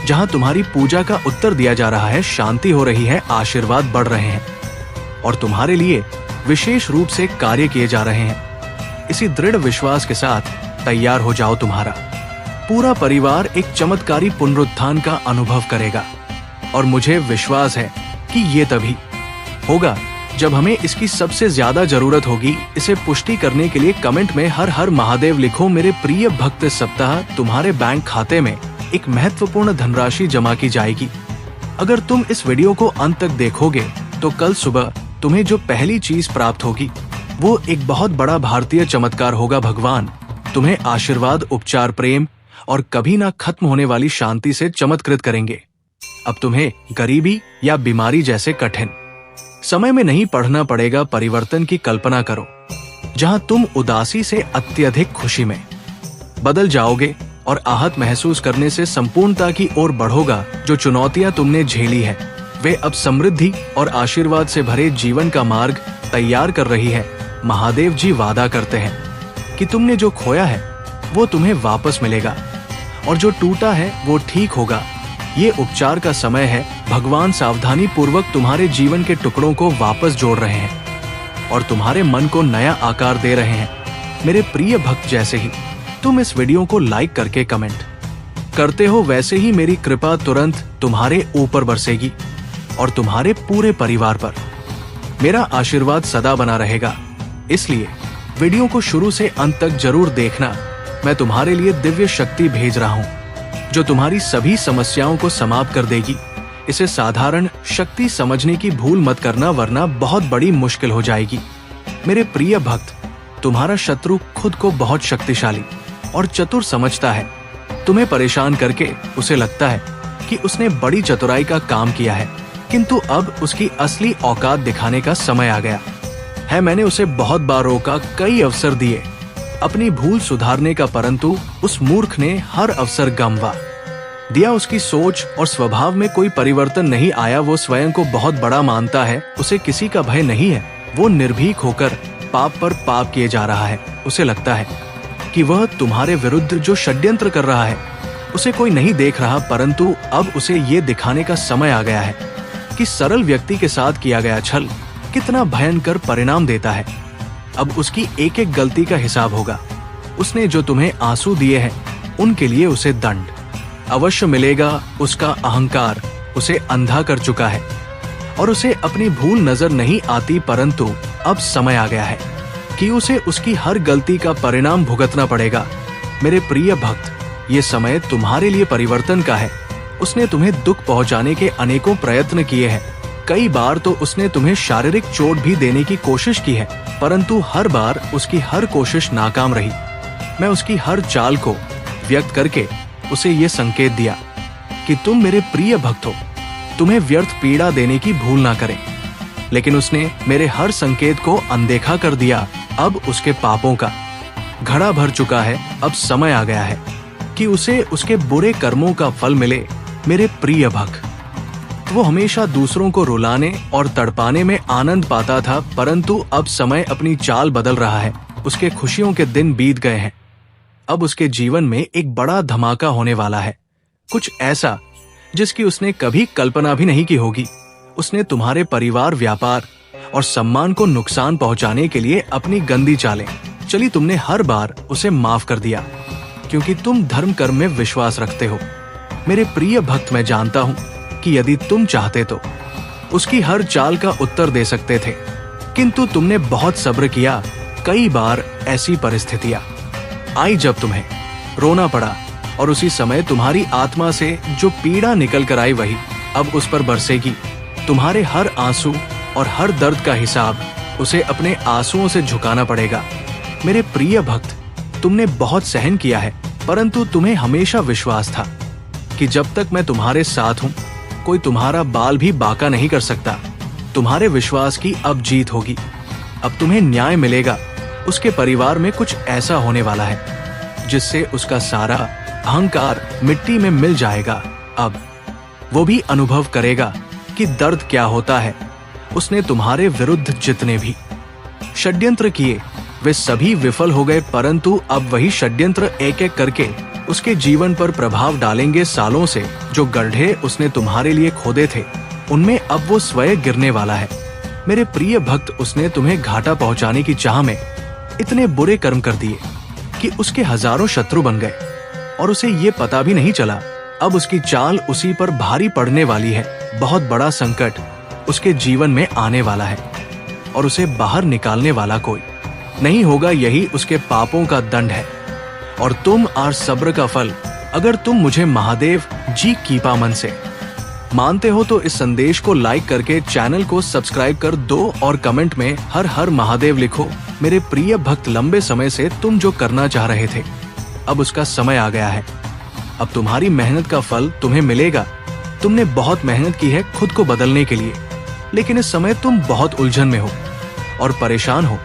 जहां तुम्हारी पूजा का उत्तर दिया जा रहा है, शांति हो रही है, आशीर्वाद बढ़ रहे हैं और तुम्हारे लिए विशेष रूप से कार्य किए जा रहे हैं। इसी दृढ़ विश्वास के साथ तैयार हो जाओ। तुम्हारा पूरा परिवार एक चमत्कारी पुनरुत्थान का अनुभव करेगा और मुझे विश्वास है कि ये तभी होगा जब हमें इसकी सबसे ज्यादा जरूरत होगी। इसे पुष्टि करने के लिए कमेंट में हर हर महादेव लिखो। मेरे प्रिय भक्त, सप्ताह तुम्हारे बैंक खाते में एक महत्वपूर्ण धनराशि जमा की जाएगी। अगर तुम इस वीडियो को अंत तक देखोगे तो कल सुबह तुम्हें जो पहली चीज प्राप्त होगी वो एक बहुत बड़ा भारतीय चमत्कार होगा। भगवान तुम्हें आशीर्वाद, उपचार, प्रेम और कभी ना खत्म होने वाली शांति से चमत्कृत करेंगे। अब तुम्हें गरीबी या बीमारी जैसे कठिन समय में नहीं पढ़ना पड़ेगा। परिवर्तन की कल्पना करो जहां तुम उदासी से अत्यधिक खुशी में बदल जाओगे और आहत महसूस करने से संपूर्णता की ओर बढ़ोगा। जो चुनौतियां तुमने झेली है वे अब समृद्धि और आशीर्वाद से भरे जीवन का मार्ग तैयार कर रही है। महादेव जी वादा करते हैं कि तुमने जो खोया है वो तुम्हें वापस मिलेगा और जो टूटा है वो ठीक होगा। ये उपचार का समय है। भगवान सावधानी पूर्वक तुम्हारे जीवन के टुकड़ों को वापस जोड़ रहे हैं और तुम्हारे मन को नया आकार दे रहे हैं। मेरे प्रिय भक्त, जैसे ही तुम इस वीडियो को लाइक करके कमेंट करते हो वैसे ही मेरी कृपा तुरंत तुम्हारे ऊपर बरसेगी और तुम्हारे पूरे परिवार पर मेरा आशीर्वाद सदा बना रहेगा। इसलिए वीडियो को शुरू से अंत तक जरूर देखना। मैं तुम्हारे लिए दिव्य शक्ति भेज रहा हूँ जो तुम्हारी सभी समस्याओं को समाप्त कर देगी। इसे साधारण शक्ति समझने की भूल मत करना, वरना बहुत बड़ी मुश्किल हो जाएगी। मेरे प्रिय भक्त, तुम्हारा शत्रु खुद को बहुत शक्तिशाली और चतुर समझता है। तुम्हें परेशान करके उसे लगता है कि उसने बड़ी चतुराई का काम किया है, किंतु अब उसकी असली औकात दिखाने का समय आ गया है। मैंने उसे बहुत बार रोका, कई अवसर दिए अपनी भूल सुधारने का, परंतु उस मूर्ख ने हर अवसर गंवा दिया। उसकी सोच और स्वभाव में कोई परिवर्तन नहीं आया। वो स्वयं को बहुत बड़ा मानता है। उसे किसी का भय नहीं है। वो निर्भीक होकर पाप पर पाप किए जा रहा है। उसे लगता है कि वह तुम्हारे विरुद्ध जो षड्यंत्र कर रहा है उसे कोई नहीं देख रहा, परंतु अब उसे ये दिखाने का समय आ गया है कि सरल व्यक्ति के साथ किया गया छल कितना भयंकर परिणाम देता है। अब उसकी एक एक गलती का हिसाब होगा। उसने जो तुम्हें आंसू दिए हैं उनके लिए उसे दंड अवश्य मिलेगा। उसका अहंकार उसे अंधा कर चुका है और उसे अपनी भूल नजर नहीं आती, परंतु अब समय आ गया है कि उसे उसकी हर गलती का परिणाम भुगतना पड़ेगा। मेरे प्रिय भक्त, ये समय तुम्हारे लिए परिवर्तन का है। उसने तुम्हें दुख पहुंचाने के अनेकों प्रयत्न किए हैं। कई बार तो उसने तुम्हें शारीरिक चोट भी देने की कोशिश की है, परंतु हर बार उसकी हर कोशिश नाकाम रही। मैं उसकी हर चाल को व्यक्त करके उसे ये संकेत दिया कि तुम मेरे प्रिय भक्त हो, तुम्हें व्यर्थ पीड़ा देने की भूल ना करें, लेकिन उसने मेरे हर संकेत को अनदेखा कर दिया। अब उसके पापों का घड़ा भर चुका है। अब समय आ गया है कि उसे उसके बुरे कर्मों का फल मिले। मेरे प्रिय भक्त, वो हमेशा दूसरों को रुलाने और तड़पाने में आनंद पाता था, परंतु अब समय अपनी चाल बदल रहा है। उसके खुशियों के दिन बीत गए हैं। अब उसके जीवन में एक बड़ा धमाका होने वाला है, कुछ ऐसा जिसकी उसने कभी कल्पना भी नहीं की होगी। उसने तुम्हारे परिवार, व्यापार और सम्मान को नुकसान पहुंचाने के लिए अपनी गंदी चालें चली। तुमने हर बार उसे माफ कर दिया क्योंकि तुम धर्म कर्म में विश्वास रखते हो। मेरे प्रिय भक्त, मैं जानता हूं कि यदि तुम चाहते तो उसकी हर चाल का उत्तर दे सकते थे, किंतु तुमने बहुत सब्र किया। कई बार ऐसी परिस्थितियां आई जब तुम्हें रोना पड़ा और उसी समय तुम्हारी आत्मा से जो पीड़ा निकल कर आई वही अब उस पर बरसेगी। तुम्हारे हर आंसू और हर दर्द का हिसाब उसे अपने आंसुओं से झुकाना पड़ेगा। मेरे प्रिय भक्त, तुमने बहुत सहन किया है, परंतु तुम्हें हमेशा विश्वास था कि जब तक मैं तुम्हारे साथ हूं कोई तुम्हारा बाल भी बांका नहीं कर सकता। तुम्हारे विश्वास की अब जीत होगी। अब तुम्हें न्याय मिलेगा। उसके परिवार में कुछ ऐसा होने वाला है जिससे उसका सारा अहंकार मिट्टी में मिल जाएगा। अब वो भी अनुभव करेगा कि दर्द क्या होता है। उसने तुम्हारे विरुद्ध जितने भी षड्यंत्र किए वे सभी विफल हो गए, परंतु अब वही षड्यंत्र एक एक करके उसके जीवन पर प्रभाव डालेंगे। सालों से जो गड्ढे उसने तुम्हारे लिए खोदे थे उनमें अब वो स्वयं गिरने वाला है। मेरे प्रिय भक्त, उसने तुम्हें घाटा पहुंचाने की चाह में इतने बुरे कर्म कर दिए कि उसके हजारों शत्रु बन गए और उसे ये पता भी नहीं चला। अब उसकी चाल उसी पर भारी पड़ने वाली है। बहुत बड़ा संकट उसके जीवन में आने वाला है और उसे बाहर निकालने वाला कोई नहीं होगा। यही उसके पापों का दंड है और तुम और सब्र का फल। अगर तुम मुझे महादेव जी कीपा मन से मानते हो तो इस संदेश को लाइक करके चैनल को सब्सक्राइब कर दो और कमेंट में हर हर महादेव लिखो। मेरे प्रिय भक्त, लंबे समय से तुम जो करना चाह रहे थे अब उसका समय आ गया है। अब तुम्हारी मेहनत का फल तुम्हें मिलेगा। तुमने बहुत मेहनत की है खुद को बदलने के लिए, लेकिन इस समय तुम बहुत उलझन में हो और परेशान हो।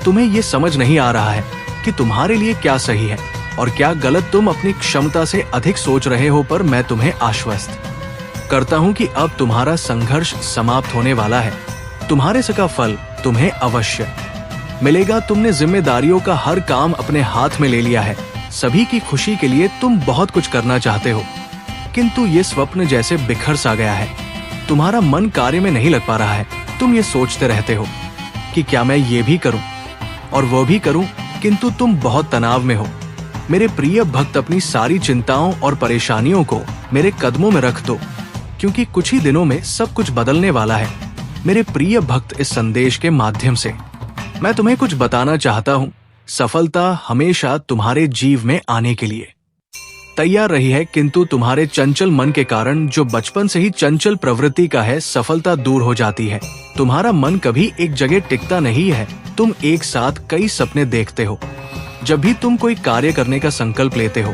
तुम्हें ये समझ नहीं आ रहा है कि तुम्हारे लिए क्या सही है। और क्या गलत तुम अपनी क्षमता से अधिक सोच रहे हो, पर मैं तुम्हें आश्वस्त करता हूं कि अब तुम्हारा संघर्ष समाप्त होने वाला है। तुम्हारे सका फल तुम्हें अवश्य मिलेगा। तुमने जिम्मेदारियों का हर काम अपने हाथ में ले लिया है। सभी की खुशी के लिए तुम बहुत कुछ करना चाहते हो, किंतु ये स्वप्न जैसे बिखर सा गया है। तुम्हारा मन कार्य में नहीं लग पा रहा है। तुम ये सोचते रहते हो कि क्या मैं ये भी करूं और वो भी करूं, किंतु तुम बहुत तनाव में हो। मेरे प्रिय भक्त, अपनी सारी चिंताओं और परेशानियों को मेरे कदमों में रख दो, क्योंकि कुछ ही दिनों में सब कुछ बदलने वाला है। मेरे प्रिय भक्त, इस संदेश के माध्यम से मैं तुम्हें कुछ बताना चाहता हूँ। सफलता हमेशा तुम्हारे जीव में आने के लिए तैयार रही है, किंतु तुम्हारे चंचल मन के कारण, जो बचपन से ही चंचल प्रवृत्ति का है, सफलता दूर हो जाती है। तुम्हारा मन कभी एक जगह टिकता नहीं है। तुम एक साथ कई सपने देखते हो। जब भी तुम कोई कार्य करने का संकल्प लेते हो,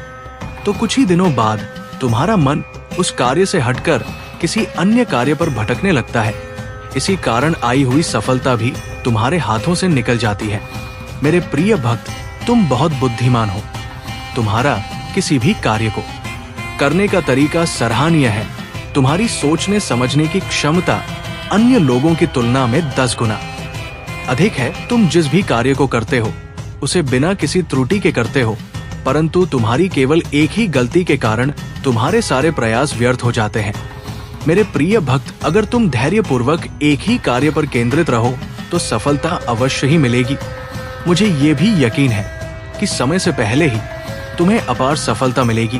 तो कुछ ही दिनों बाद तुम्हारा मन उस कार्य से हटकर किसी अन्य कार्य पर भटकने लगता है। इसी कारण आई हुई सफलता भी तुम्हारे हाथों से निकल जाती है। मेरे प्रिय भक्त, तुम बहुत बुद्धिमान हो। तुम्हारा किसी भी कार्य को करने का तरीका सराहनीय है। तुम्हारी सोचने समझने की क्षमता अन्य लोगों की तुलना में 10 गुना अधिक है। तुम जिस भी कार्य को करते हो, उसे बिना किसी त्रुटि के करते हो, परंतु तुम्हारी केवल एक ही गलती के कारण तुम्हारे सारे प्रयास व्यर्थ हो जाते हैं। मेरे प्रिय भक्त, अगर तुम धैर्यपूर्वक एक ही कार्य पर केंद्रित रहो, तो सफलता अवश्य ही मिलेगी। मुझे ये भी यकीन है कि समय से पहले ही तुम्हें अपार सफलता मिलेगी।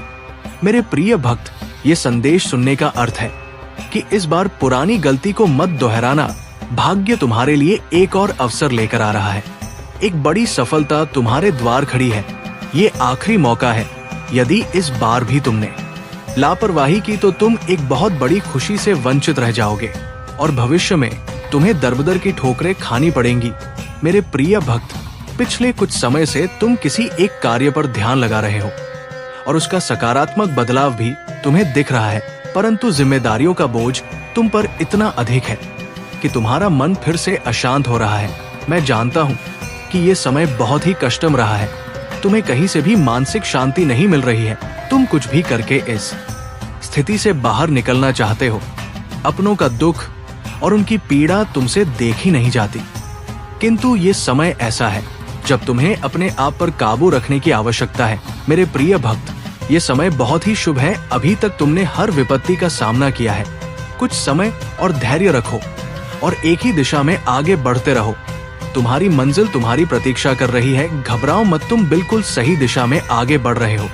मेरे प्रिय भक्त, ये संदेश सुनने का अर्थ है कि इस बार पुरानी गलती को मत दोहराना। भाग्य तुम्हारे लिए एक और अवसर लेकर आ रहा है। एक बड़ी सफलता तुम्हारे द्वार खड़ी है। ये आखिरी मौका है। यदि इस बार भी तुमने लापरवाही की, तो तुम एक बहुत बड़ी खुशी से वंचित रह जाओगे और भविष्य में तुम्हें दरबदर की ठोकरें खानी पड़ेंगी। मेरे प्रिय भक्त, पिछले कुछ समय से तुम किसी एक कार्य पर ध्यान लगा रहे हो और उसका सकारात्मक बदलाव भी तुम्हें दिख रहा है, परंतु जिम्मेदारियों का बोझ तुम पर इतना अधिक है कि तुम्हारा मन फिर से अशांत हो रहा है। मैं जानता हूँ कि ये समय बहुत ही कष्टम रहा है। तुम्हें कहीं से भी मानसिक शांति नहीं मिल रही है। तुम कुछ भी करके इस स्थिति से बाहर निकलना चाहते हो। अपनों का दुख और उनकी पीड़ा तुमसे देखी नहीं जाती, किंतु ये समय ऐसा है जब तुम्हें अपने आप पर काबू रखने की आवश्यकता है। मेरे प्रिय भक्त, ये समय बहुत ही शुभ है। अभी तक तुमने हर विपत्ति का सामना किया है। कुछ समय और धैर्य रखो और एक ही दिशा में आगे बढ़ते रहो। तुम्हारी मंजिल तुम्हारी प्रतीक्षा कर रही है। घबराओ मत, तुम बिल्कुल सही दिशा में आगे बढ़ रहे हो।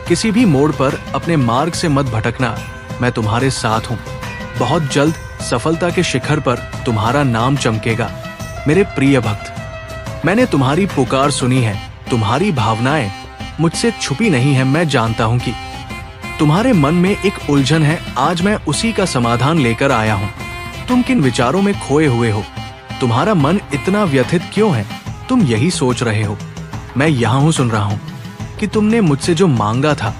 किसी भी मोड़ पर अपने मार्ग से मत भटकना। मैं तुम्हारे साथ हूँ। बहुत जल्द सफलता के शिखर पर तुम्हारा नाम चमकेगा। मेरे प्रिय भक्त, मैंने तुम्हारी पुकार सुनी है। तुम्हारी भावनाएं मुझसे छुपी नहीं है। मैं जानता हूँ कि तुम्हारे मन में एक उलझन है। आज मैं उसी का समाधान लेकर आया हूँ। तुम किन विचारों में खोए हुए हो? तुम्हारा मन इतना व्यथित क्यों है? तुम यही सोच रहे हो। मैं यहाँ हूँ, सुन रहा हूँ कि तुमने मुझसे जो मांगा था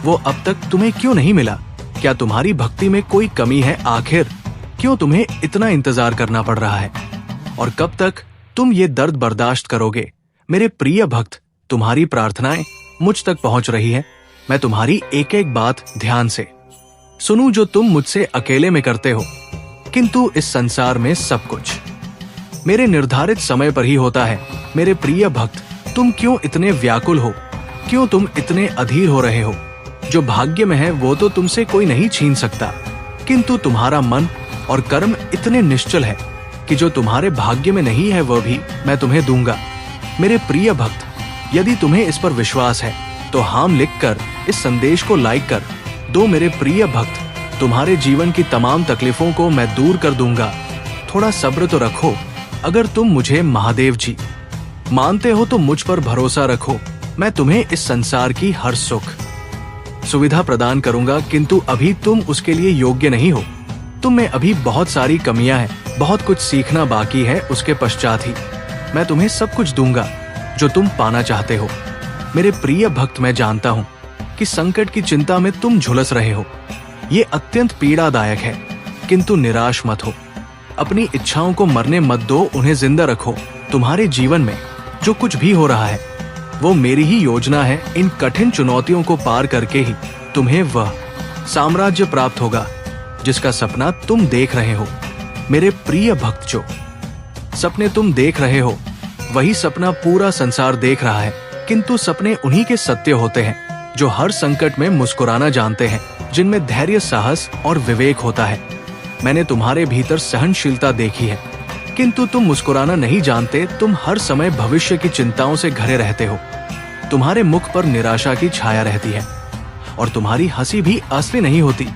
वो अब तक तुम्हें क्यों नहीं मिला। क्या तुम्हारी भक्ति में कोई कमी है? आखिर क्यों तुम्हें इतना इंतजार करना पड़ रहा है? और कब तक तुम ये दर्द बर्दाश्त करोगे? मेरे प्रिय भक्त, तुम्हारी प्रार्थनाएं मुझ तक पहुंच रही है। मैं तुम्हारी एक एक बात ध्यान से सुनूं जो तुम मुझसे अकेले में करते हो, किंतु इस संसार में सब कुछ मेरे निर्धारित समय पर ही होता है। मेरे प्रिय भक्त, तुम क्यों इतने व्याकुल हो? क्यों तुम इतने अधीर हो रहे हो? जो भाग्य में है वो तो तुमसे कोई नहीं छीन सकता, किंतु तुम्हारा मन और कर्म इतने निश्चल है कि जो तुम्हारे भाग्य में नहीं है वह भी मैं तुम्हें दूंगा। मेरे प्रिय भक्त, यदि तुम्हें इस पर विश्वास है तो हाम लिखकर इस संदेश को लाइक कर दो। मेरे प्रिय भक्त, तुम्हारे जीवन की तमाम तकलीफों को मैं दूर कर दूंगा। थोड़ा सब्र तो रखो। अगर तुम मुझे महादेव जी मानते हो तो मुझ पर भरोसा रखो। मैं तुम्हें इस संसार की हर सुख सुविधा प्रदान करूंगा, किंतु अभी तुम उसके लिए योग्य नहीं हो। तुम में अभी बहुत सारी कमियां हैं, बहुत कुछ सीखना बाकी है। उसके पश्चात ही मैं तुम्हें सब कुछ दूंगा जो तुम पाना चाहते हो। मेरे प्रिय भक्त, मैं जानता हूँ कि संकट की चिंता में तुम झुलस रहे हो। ये अत्यंत पीड़ादायक है, किंतु निराश मत हो। अपनी इच्छाओं को मरने मत दो, उन्हें जिंदा रखो। तुम्हारे जीवन में जो कुछ भी हो रहा है वो मेरी ही योजना है। इन कठिन चुनौतियों को पार करके ही तुम्हें वह साम्राज्य प्राप्त होगा जिसका सपना तुम देख रहे हो। मेरे प्रिय भक्त, जो सपने तुम देख रहे हो वही सपना पूरा संसार देख रहा है। किंतु सपने उन्हीं के सत्य होते हैं जो हर संकट में मुस्कुराना जानते हैं, जिनमें धैर्य, साहस और विवेक होता है। मैंने तुम्हारे भीतर सहनशीलता देखी है, किंतु तुम मुस्कुराना नहीं जानते। तुम हर समय भविष्य की चिंताओं से घिरे रहते हो। तुम्हारे मुख पर निराशा की छाया रहती है और तुम्हारी हंसी भी असली नहीं होती।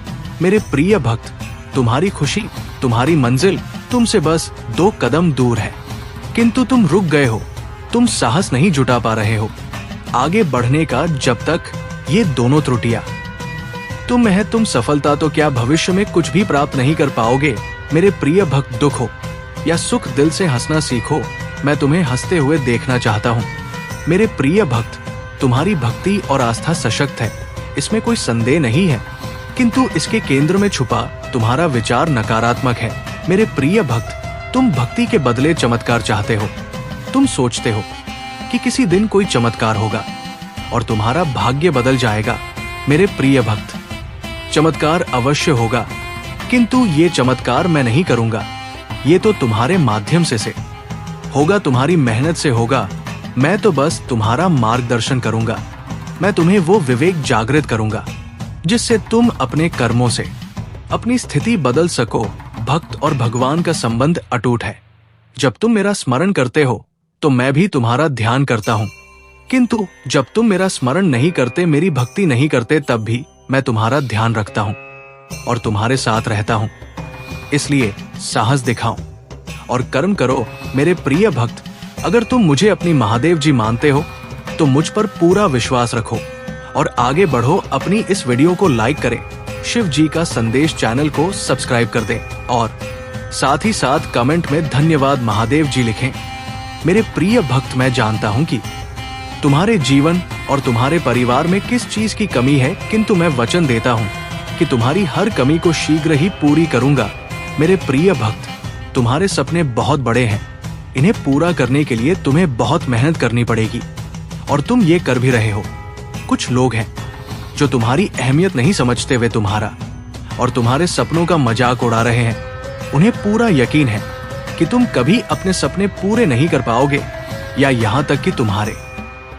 मेरे प्रिय भक्त, तुम्हारी खुशी, तुम्हारी मंजिल तुमसे बस 2 कदम दूर है, किंतु तुम रुक गए हो। तुम साहस नहीं जुटा पा रहे हो आगे बढ़ने का। जब तक ये दोनों त्रुटियां तुम में है, तुम सफलता तो क्या भविष्य में कुछ भी प्राप्त नहीं कर पाओगे। मेरे प्रिय भक्त, दुख हो या सुख, दिल से हंसना सीखो। मैं तुम्हें हंसते हुए देखना चाहता हूँ। मेरे प्रिय भक्त, तुम्हारी भक्ति और आस्था सशक्त है, इसमें कोई संदेह नहीं है, किंतु इसके केंद्र में छुपा तुम्हारा विचार नकारात्मक है। मेरे प्रिय भक्त, तुम भक्ति के बदले चमत्कार चाहते हो। तुम सोचते हो कि किसी दिन कोई चमत्कार होगा और तुम्हारा भाग्य बदल जाएगा। मेरे प्रिय भक्त, चमत्कार अवश्य होगा, किंतु ये चमत्कार मैं नहीं करूंगा। ये तो तुम्हारे माध्यम से होगा, तुम्हारी मेहनत से होगा। मैं तो बस तुम्हारा मार्गदर्शन करूंगा। मैं तुम्हें वो विवेक जागृत करूंगा जिससे तुम अपने कर्मों से अपनी स्थिति बदल सको। भक्त और भगवान का संबंध अटूट है। जब तुम मेरा स्मरण करते हो तो मैं भी तुम्हारा ध्यान करता हूँ, किंतु जब तुम मेरा स्मरण नहीं करते, मेरी भक्ति नहीं करते, तब भी मैं तुम्हारा ध्यान रखता हूँ और तुम्हारे साथ रहता हूँ। इसलिए साहस दिखाओ और कर्म करो। मेरे प्रिय भक्त, अगर तुम मुझे अपनी महादेव जी मानते हो तो मुझ पर पूरा विश्वास रखो और आगे बढ़ो। अपनी इस वीडियो को लाइक करें, शिव जी का संदेश चैनल को सब्सक्राइब कर दें और साथ ही साथ कमेंट में धन्यवाद महादेव जी लिखें। मेरे प्रिय भक्त, मैं जानता हूं कि तुम्हारे जीवन और तुम्हारे परिवार में किस चीज की कमी है, किंतु मैं वचन देता हूं कि तुम्हारी हर कमी को शीघ्र ही पूरी करूंगा। मेरे प्रिय भक्त, तुम्हारे सपने बहुत बड़े हैं। इन्हें पूरा करने के लिए तुम्हें बहुत मेहनत करनी पड़ेगी और तुम ये कर भी रहे हो। कुछ लोग हैं जो तुम्हारी अहमियत नहीं समझते हुए तुम्हारा और तुम्हारे सपनों का मजाक उड़ा रहे हैं। उन्हें पूरा यकीन है कि तुम कभी अपने सपने पूरे नहीं कर पाओगे, या यहाँ तक कि तुम्हारे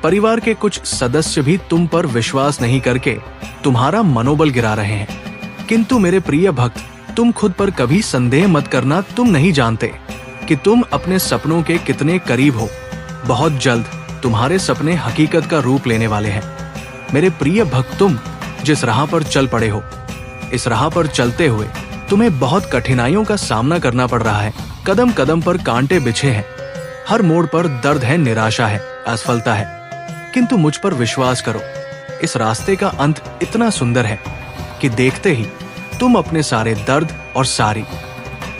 परिवार के कुछ सदस्य भी तुम पर विश्वास नहीं करके तुम्हारा मनोबल गिरा रहे हैं। किंतु मेरे प्रिय भक्त, तुम खुद पर कभी संदेह मत करना। तुम नहीं जानते कि तुम अपने सपनों के कितने करीब हो। बहुत जल्द तुम्हारे सपने हकीकत का रूप लेने वाले हैं। मेरे प्रिय भक्त, तुम जिस राह पर चल पड़े हो, इस राह पर चलते हुए तुम्हें बहुत कठिनाइयों का सामना करना पड़ रहा है। कदम कदम पर कांटे बिछे हैं, हर मोड़ पर दर्द है, निराशा है, असफलता है, किंतु मुझ पर विश्वास करो। इस रास्ते का अंत इतना सुंदर है कि देखते ही तुम अपने सारे दर्द और सारी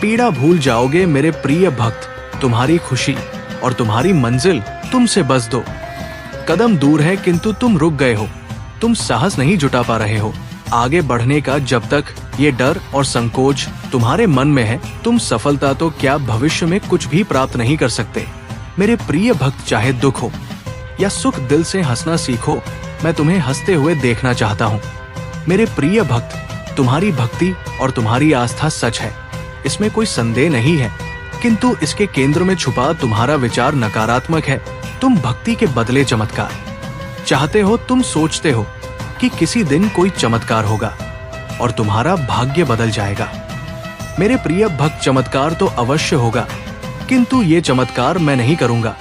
पीड़ा भूल जाओगे। मेरे प्रिय भक्त, तुम्हारी खुशी और तुम्हारी मंजिल तुमसे बस 2 कदम दूर है, किंतु तुम रुक गए हो। तुम साहस नहीं जुटा पा रहे हो आगे बढ़ने का। जब तक ये डर और संकोच तुम्हारे मन में है, तुम सफलता तो क्या भविष्य में कुछ भी प्राप्त नहीं कर सकते। मेरे प्रिय भक्त, चाहे दुख हो या सुख, दिल से हंसना सीखो। मैं तुम्हें हंसते हुए देखना चाहता हूँ। मेरे प्रिय भक्त, तुम्हारी भक्ति और तुम्हारी आस्था सच है, इसमें कोई संदेह नहीं है, किंतु इसके केंद्र में छुपा तुम्हारा विचार नकारात्मक है। तुम भक्ति के बदले चमत्कार चाहते हो। तुम सोचते हो कि किसी दिन कोई चमत्कार होगा और तुम्हारा भाग्य बदल जाएगा। मेरे प्रिय भक्त, चमत्कार तो अवश्य होगा, किंतु ये चमत्कार मैं नहीं करूंगा।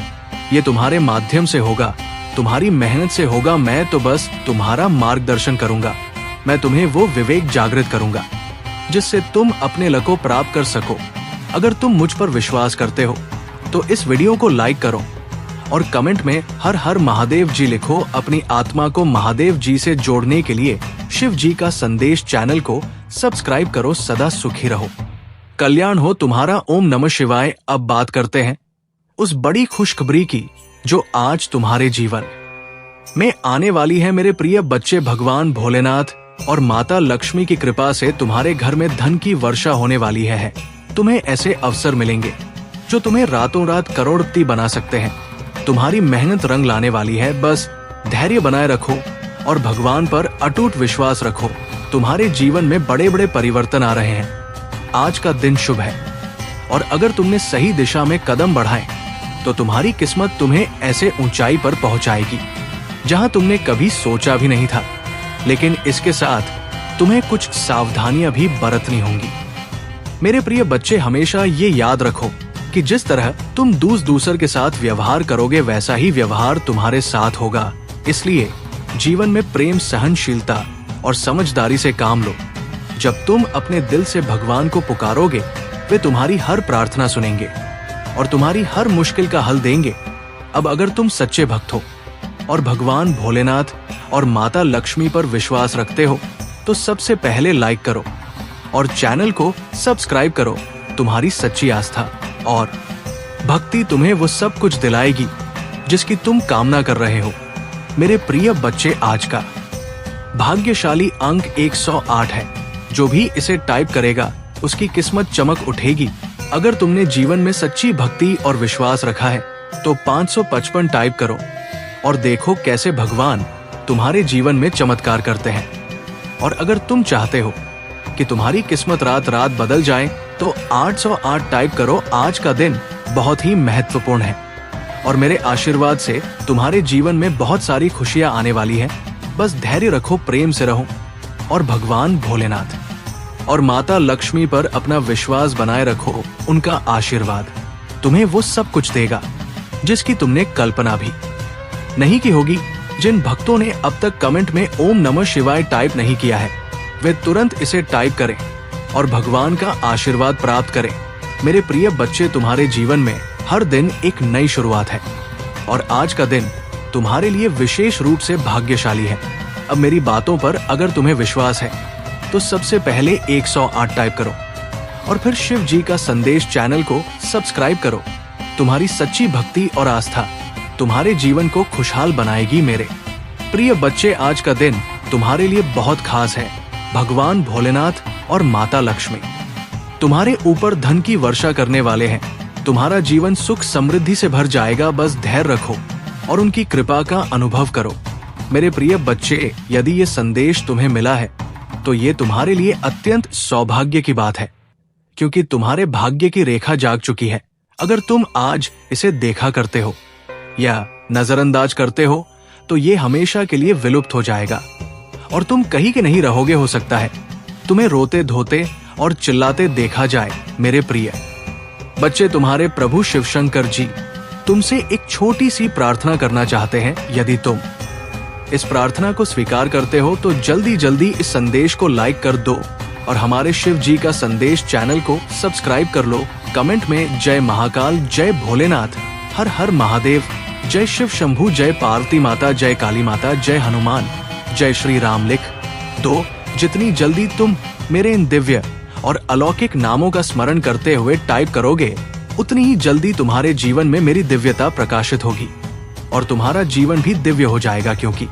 ये तुम्हारे माध्यम से होगा, तुम्हारी मेहनत से होगा। मैं तो बस तुम्हारा मार्गदर्शन करूंगा। मैं तुम्हें वो विवेक जागृत करूंगा जिससे तुम अपने लक्ष्य को प्राप्त कर सको। अगर तुम मुझ पर विश्वास करते हो तो इस वीडियो को लाइक करो और कमेंट में हर हर महादेव जी लिखो। अपनी आत्मा को महादेव जी से जोड़ने के लिए शिव जी का संदेश चैनल को सब्सक्राइब करो। सदा सुखी रहो, कल्याण हो तुम्हारा। ओम नमः शिवाय। अब बात करते हैं उस बड़ी खुशखबरी की जो आज तुम्हारे जीवन में आने वाली है। मेरे प्रिय बच्चे, भगवान भोलेनाथ और माता लक्ष्मी की कृपा से तुम्हारे घर में धन की वर्षा होने वाली है। तुम्हें ऐसे अवसर मिलेंगे जो तुम्हें रातों रात करोड़पति बना सकते हैं। तुम्हारी मेहनत रंग लाने वाली है। बस धैर्य बनाए रखो और भगवान पर अटूट विश्वास रखो। तुम्हारे जीवन में बड़े बड़े परिवर्तन आ रहे हैं। आज का दिन शुभ है और अगर तुमने सही दिशा में कदम बढ़ाए तो तुम्हारी किस्मत तुम्हें ऐसे ऊंचाई पर पहुंचाएगी जहां तुमने कभी सोचा भी नहीं था। लेकिन इसके साथ तुम्हें कुछ सावधानियां भी बरतनी होंगी। मेरे प्रिय बच्चे, हमेशा ये याद रखो कि जिस तरह तुम दूसर के साथ व्यवहार करोगे वैसा ही व्यवहार तुम्हारे साथ होगा। इसलिए जीवन में प्रेम, सहनशीलता और समझदारी से काम लो। जब तुम अपने दिल से भगवान को पुकारोगे वे तुम्हारी हर प्रार्थना सुनेंगे और तुम्हारी हर मुश्किल का हल देंगे। अब अगर तुम सच्चे भक्त हो और भगवान भोलेनाथ और माता लक्ष्मी पर विश्वास रखते हो तो सबसे पहले लाइक करो और चैनल को सब्सक्राइब करो। तुम्हारी सच्ची आस्था और भक्ति तुम्हें वो सब कुछ दिलाएगी जिसकी तुम कामना कर रहे हो। मेरे प्रिय बच्चे, आज का भाग्यशाली अंक 108 है। जो भी इसे टाइप करेगा उसकी किस्मत चमक उठेगी। अगर तुमने जीवन में सच्ची भक्ति और विश्वास रखा है तो 555 टाइप करो और देखो कैसे भगवान तुम्हारे जीवन में चमत्कार करते हैं। और अगर तुम चाहते हो कि तुम्हारी किस्मत रात रात बदल जाए तो 808 टाइप करो। आज का दिन बहुत ही महत्वपूर्ण है और मेरे आशीर्वाद से तुम्हारे जीवन में बहुत सारी खुशियां आने वाली हैं। बस धैर्य रखो, प्रेम से रहो और भगवान भोलेनाथ और माता लक्ष्मी पर अपना विश्वास बनाए रखो। उनका आशीर्वाद तुम्हें वो सब कुछ देगा जिसकी तुमने कल्पना भी नहीं की होगी। जिन भक्तों ने अब तक कमेंट में ओम नमः शिवाय टाइप नहीं किया है वे तुरंत इसे टाइप करें और भगवान का आशीर्वाद प्राप्त करें। मेरे प्रिय बच्चे, तुम्हारे जीवन में हर दिन एक नई शुरुआत है और आज का दिन तुम्हारे लिए विशेष रूप से भाग्यशाली है। अब मेरी बातों पर अगर तुम्हें विश्वास है तो सबसे पहले 108 टाइप करो और फिर शिव जी का संदेश चैनल को सब्सक्राइब करो। तुम्हारी सच्ची भक्ति और आस्था तुम्हारे जीवन को खुशहाल बनाएगी। मेरे प्रिय बच्चे, आज का दिन तुम्हारे लिए बहुत खास है। भगवान भोलेनाथ और माता लक्ष्मी तुम्हारे ऊपर धन की वर्षा करने वाले हैं। तुम्हारा जीवन सुख समृद्धि से भर जाएगा। बस धैर्य रखो और उनकी कृपा का अनुभव करो। मेरे प्रिय बच्चे, यदि ये संदेश तुम्हें मिला है तो ये तुम्हारे लिए अत्यंत सौभाग्य की बात है क्योंकि तुम्हारे भाग्य की रेखा जाग चुकी है। अगर तुम आज इसे देखा करते हो या नजरअंदाज करते हो तो ये हमेशा के लिए विलुप्त हो जाएगा और तुम कहीं के नहीं रहोगे। हो सकता है तुम्हें रोते धोते और चिल्लाते देखा जाए। मेरे प्रिय बच्चे, तुम्हारे प्रभु शिव शंकर जी तुमसे एक छोटी सी प्रार्थना करना चाहते हैं। यदि तुम इस प्रार्थना को स्वीकार करते हो तो जल्दी जल्दी इस संदेश को लाइक कर दो और हमारे शिव जी का संदेश चैनल को सब्सक्राइब कर लो। कमेंट में जय महाकाल, जय भोलेनाथ, हर हर महादेव, जय शिव शंभू, जय पार्वती माता, जय काली माता, जय हनुमान, जय श्री राम लिख दो। जितनी जल्दी तुम मेरे इन दिव्य और अलौकिक नामों का स्मरण करते हुए टाइप करोगे उतनी ही जल्दी तुम्हारे जीवन में मेरी दिव्यता प्रकाशित होगी और तुम्हारा जीवन भी दिव्य हो जाएगा क्योंकि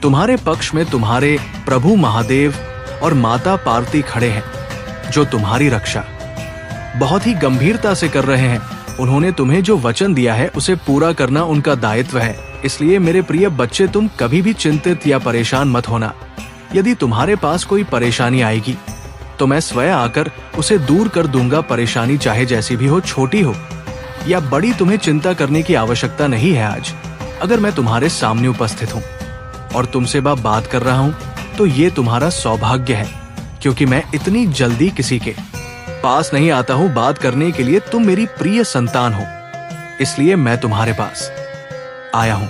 तुम्हारे पक्ष में तुम्हारे प्रभु महादेव और माता पार्वती खड़े हैं जो तुम्हारी रक्षा बहुत ही गंभीरता से कर रहे हैं। उन्होंने तुम्हें जो वचन दिया है उसे पूरा करना उनका दायित्व है। इसलिए मेरे प्रिय बच्चे, तुम कभी भी चिंतित या परेशान मत होना। यदि तुम्हारे पास कोई परेशानी आएगी तो मैं स्वयं आकर उसे दूर कर दूंगा। परेशानी चाहे जैसी भी हो, छोटी हो या बड़ी, तुम्हें चिंता करने की आवश्यकता नहीं है। आज अगर मैं तुम्हारे सामने उपस्थित हूँ और तुमसे बात कर रहा हूँ तो ये तुम्हारा सौभाग्य है क्योंकि मैं इतनी जल्दी किसी के पास नहीं आता हूँ बात करने के लिए। तुम मेरी प्रिय संतान हो, इसलिए मैं तुम्हारे पास आया हूँ